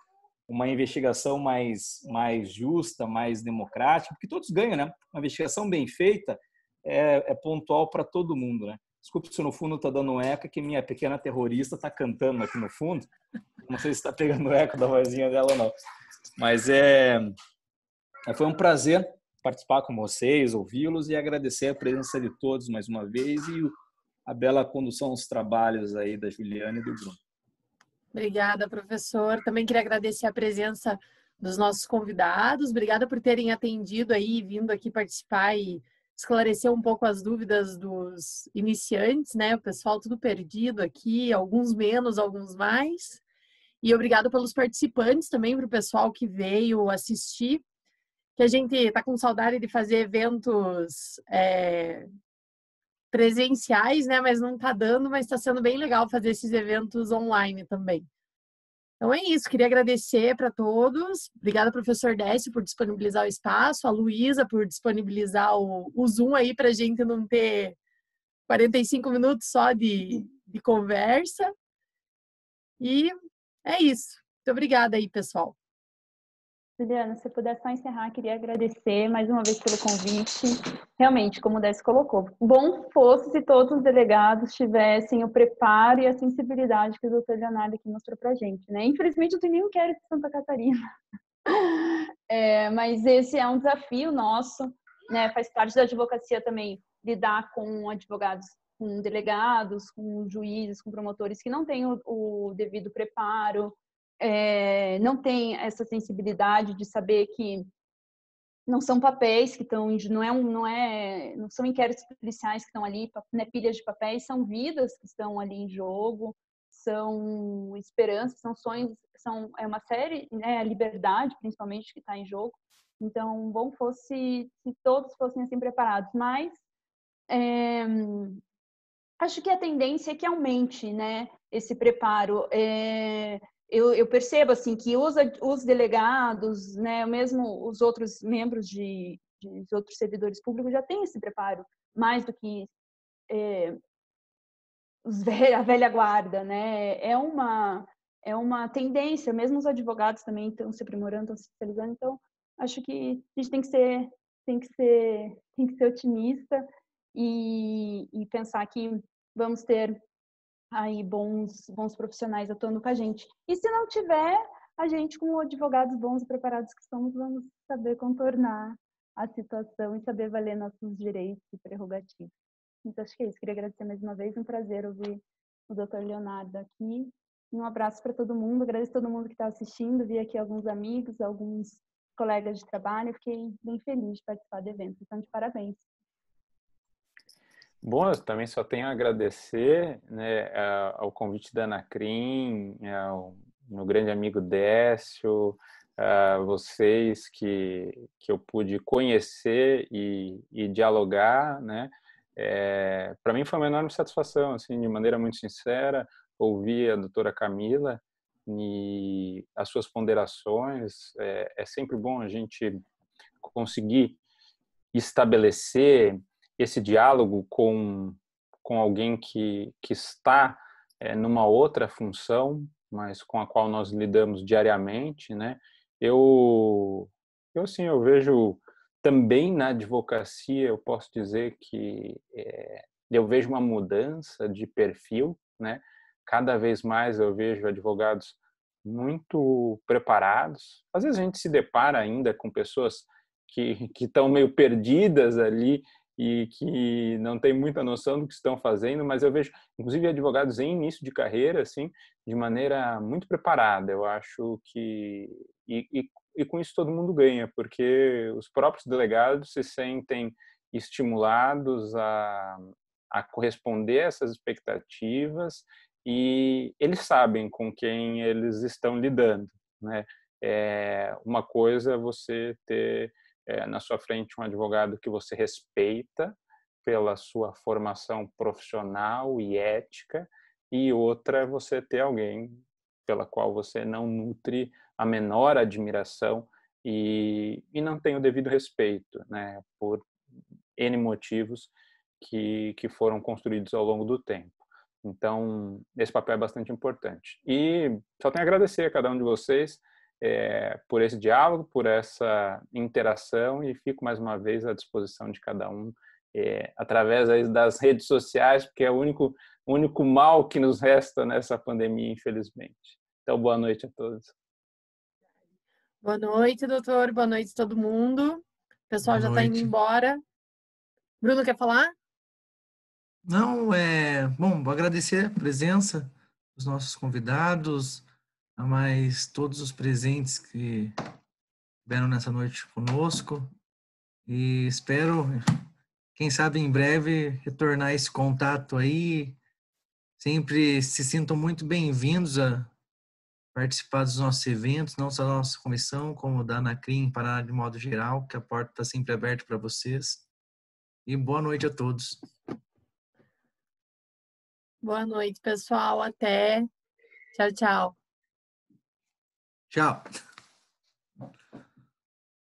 uma investigação mais justa, mais democrática, porque todos ganham, né? Uma investigação bem feita é pontual para todo mundo, né? Desculpe se no fundo está dando um eco, que minha pequena terrorista está cantando aqui no fundo. Não sei se está pegando eco da vozinha dela ou não. Mas foi um prazer participar com vocês, ouvi-los e agradecer a presença de todos mais uma vez e a bela condução dos trabalhos aí da Juliana e do Bruno. Obrigada, professor. Também queria agradecer a presença dos nossos convidados. Obrigada por terem atendido aí, vindo aqui participar e esclarecer um pouco as dúvidas dos iniciantes, né? O pessoal tudo perdido aqui, alguns menos, alguns mais. E obrigado pelos participantes também, para o pessoal que veio assistir, que a gente está com saudade de fazer eventos presenciais, né? Mas não está dando, mas está sendo bem legal fazer esses eventos online também. Então é isso, queria agradecer para todos. Obrigada, professor Décio, por disponibilizar o espaço, a Luísa por disponibilizar o Zoom aí para a gente não ter 45 minutos só de conversa. E é isso. Muito obrigada aí, pessoal. Juliana, se puder só encerrar, queria agradecer mais uma vez pelo convite. Realmente, como o Décio colocou, bom fosse se todos os delegados tivessem o preparo e a sensibilidade que o doutor Leonardo aqui mostrou para a gente, né? Infelizmente, eu tenho nenhum inquérito de Santa Catarina. Mas esse é um desafio nosso, né? Faz parte da advocacia também lidar com advogados, com delegados, com juízes, com promotores que não têm o devido preparo, não tem essa sensibilidade de saber que não são papéis que estão, não são inquéritos policiais que estão ali, né, pilhas de papéis, são vidas que estão ali em jogo, são esperanças, são sonhos, é uma série, né, a liberdade principalmente que está em jogo. Então, bom fosse se todos fossem assim preparados, mas acho que a tendência é que aumente, né, esse preparo. Eu percebo assim que os delegados, né, mesmo os outros membros de outros servidores públicos já têm esse preparo mais do que a velha guarda, né? é uma tendência, mesmo os advogados também estão se aprimorando, estão se especializando, então acho que a gente tem que ser otimista e pensar que vamos ter aí bons profissionais atuando com a gente. E se não tiver, a gente, com advogados bons e preparados que somos, vamos saber contornar a situação e saber valer nossos direitos e prerrogativas. Então, acho que é isso. Queria agradecer mais uma vez. Um prazer ouvir o Dr. Leonardo aqui. Um abraço para todo mundo. Agradeço a todo mundo que está assistindo. Vi aqui alguns amigos, alguns colegas de trabalho. Fiquei bem feliz de participar do evento. Então, de parabéns. Bom, eu também só tenho a agradecer, né, ao convite da Anacrim, ao meu grande amigo Décio, a vocês que eu pude conhecer e dialogar, né? Para mim foi uma enorme satisfação, assim, de maneira muito sincera, ouvir a doutora Camila e as suas ponderações. É sempre bom a gente conseguir estabelecer esse diálogo com alguém que está numa outra função, mas com a qual nós lidamos diariamente, né? Sim, eu vejo também na advocacia, eu posso dizer que eu vejo uma mudança de perfil, né? Cada vez mais eu vejo advogados muito preparados. Às vezes a gente se depara ainda com pessoas que estão meio perdidas ali e que não tem muita noção do que estão fazendo, mas eu vejo, inclusive, advogados em início de carreira, assim, de maneira muito preparada. Eu acho que... E com isso todo mundo ganha, porque os próprios delegados se sentem estimulados a corresponder a essas expectativas e eles sabem com quem eles estão lidando, né? Uma coisa é você ter na sua frente um advogado que você respeita pela sua formação profissional e ética, e outra é você ter alguém pela qual você não nutre a menor admiração e não tem o devido respeito, né, por N motivos que foram construídos ao longo do tempo. Então, esse papel é bastante importante. E só tenho a agradecer a cada um de vocês por esse diálogo, por essa interação, e fico mais uma vez à disposição de cada um através das redes sociais, porque é o único mal que nos resta nessa pandemia, infelizmente. Então, boa noite a todos. Boa noite, doutor. Boa noite, todo mundo. O pessoal já está indo embora. Bruno, quer falar? Não, bom, vou agradecer a presença dos nossos convidados, a mais todos os presentes que estiveram nessa noite conosco, e espero, quem sabe em breve, retornar esse contato aí. Sempre se sintam muito bem-vindos a participar dos nossos eventos, não só da nossa comissão, como da Anacrim, Paraná de modo geral, que a porta está sempre aberta para vocês. E boa noite a todos. Boa noite, pessoal. Até. Tchau, tchau. Tchau.